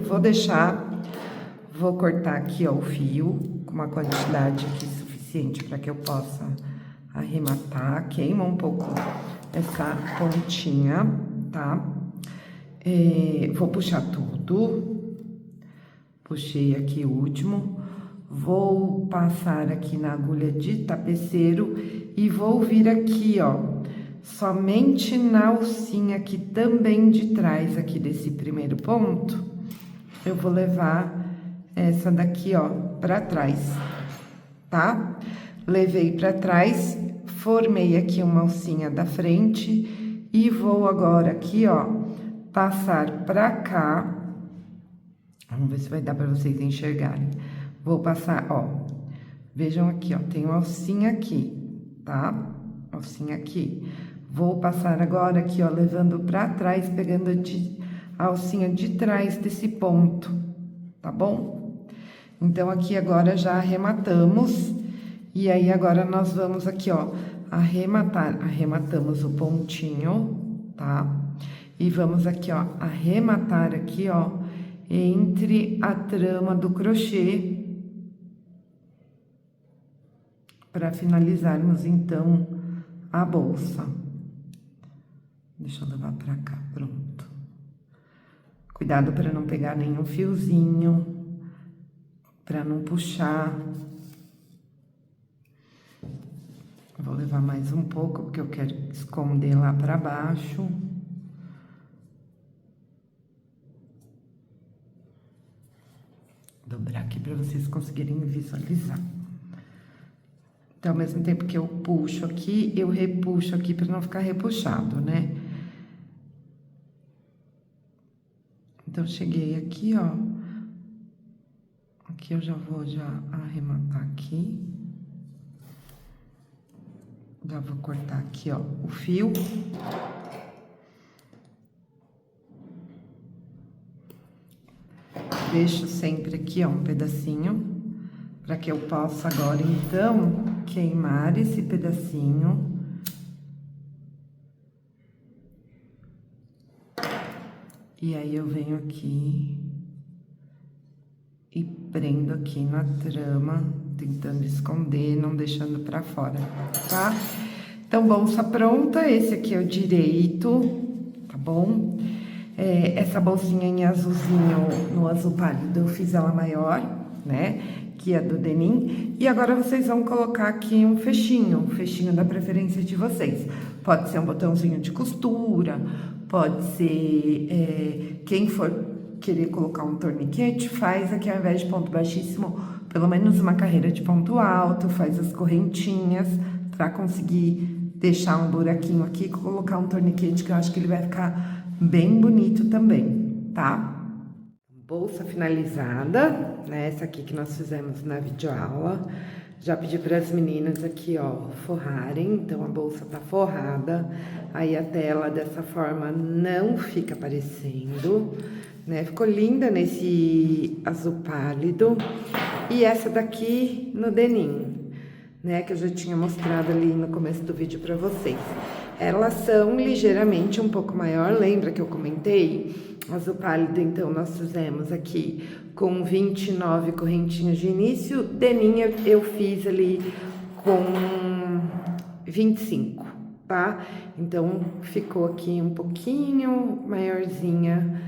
Vou cortar aqui, ó, o fio com uma quantidade aqui suficiente para que eu possa arrematar. Queima um pouco essa pontinha, tá? Vou puxar tudo. Puxei aqui o último. Vou passar aqui na agulha de tapeceiro e vou vir aqui, ó, somente na alcinha aqui também de trás aqui desse primeiro ponto. eu vou levar essa daqui, ó, pra trás, tá? Levei pra trás, formei aqui uma alcinha da frente e vou agora aqui, ó, passar pra cá. Vamos ver se vai dar pra vocês enxergarem. Vou passar, ó, vejam aqui, ó, tem uma alcinha aqui, tá? Alcinha aqui. Vou passar agora aqui, ó, levando pra trás, pegando a alcinha de trás desse ponto, tá bom? Então, aqui agora já arrematamos, e aí agora nós vamos aqui, ó, arrematamos o pontinho, tá? E vamos aqui, ó, arrematar aqui, ó, entre a trama do crochê, para finalizarmos, então, a bolsa. Deixa eu levar pra cá, pronto. Cuidado para não pegar nenhum fiozinho, para não puxar. Vou levar mais um pouco, porque eu quero esconder lá para baixo. Dobrar aqui para vocês conseguirem visualizar. Então, ao mesmo tempo que eu puxo aqui, eu repuxo aqui para não ficar repuxado, né? Então, cheguei aqui, ó. Aqui eu já vou arrematar aqui. Já vou cortar aqui, ó, o fio. Deixo sempre aqui, ó, um pedacinho, para que eu possa agora, então, queimar esse pedacinho. E aí, eu venho aqui e prendo aqui na trama, tentando esconder, não deixando pra fora, tá? Então, bolsa pronta, esse aqui é o direito, tá bom? Essa bolsinha em azulzinho, no azul pálido, eu fiz ela maior, né? Que é do denim. E agora vocês vão colocar aqui um fechinho da preferência de vocês. Pode ser um botãozinho de costura, pode ser, quem for querer colocar um torniquete, faz aqui ao invés de ponto baixíssimo, pelo menos uma carreira de ponto alto, faz as correntinhas para conseguir deixar um buraquinho aqui, colocar um torniquete, que eu acho que ele vai ficar bem bonito também, tá? Bolsa finalizada, né? Essa aqui que nós fizemos na videoaula. Já pedi para as meninas aqui, ó, forrarem, então a bolsa tá forrada. Aí a tela dessa forma não fica aparecendo, né? Ficou linda nesse azul pálido. E essa daqui no denim, né? Que eu já tinha mostrado ali no começo do vídeo para vocês. Elas são ligeiramente um pouco maior, lembra que eu comentei? Azul pálido, então, nós fizemos aqui com 29 correntinhas de início, denim eu fiz ali com 25, tá? Então, ficou aqui um pouquinho maiorzinha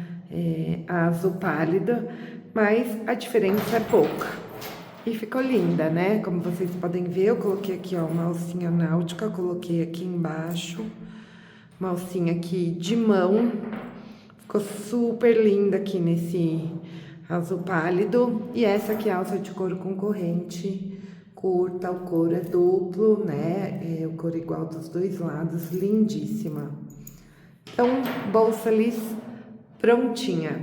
a azul pálida, mas a diferença é pouca. E ficou linda, né? Como vocês podem ver, eu coloquei aqui, ó, uma alcinha náutica, coloquei aqui embaixo, uma alcinha aqui de mão. Ficou super linda aqui nesse azul pálido. E essa aqui é a alça de couro com corrente curta, o couro é duplo, né? O couro igual dos dois lados, lindíssima. Então, bolsa lis prontinha.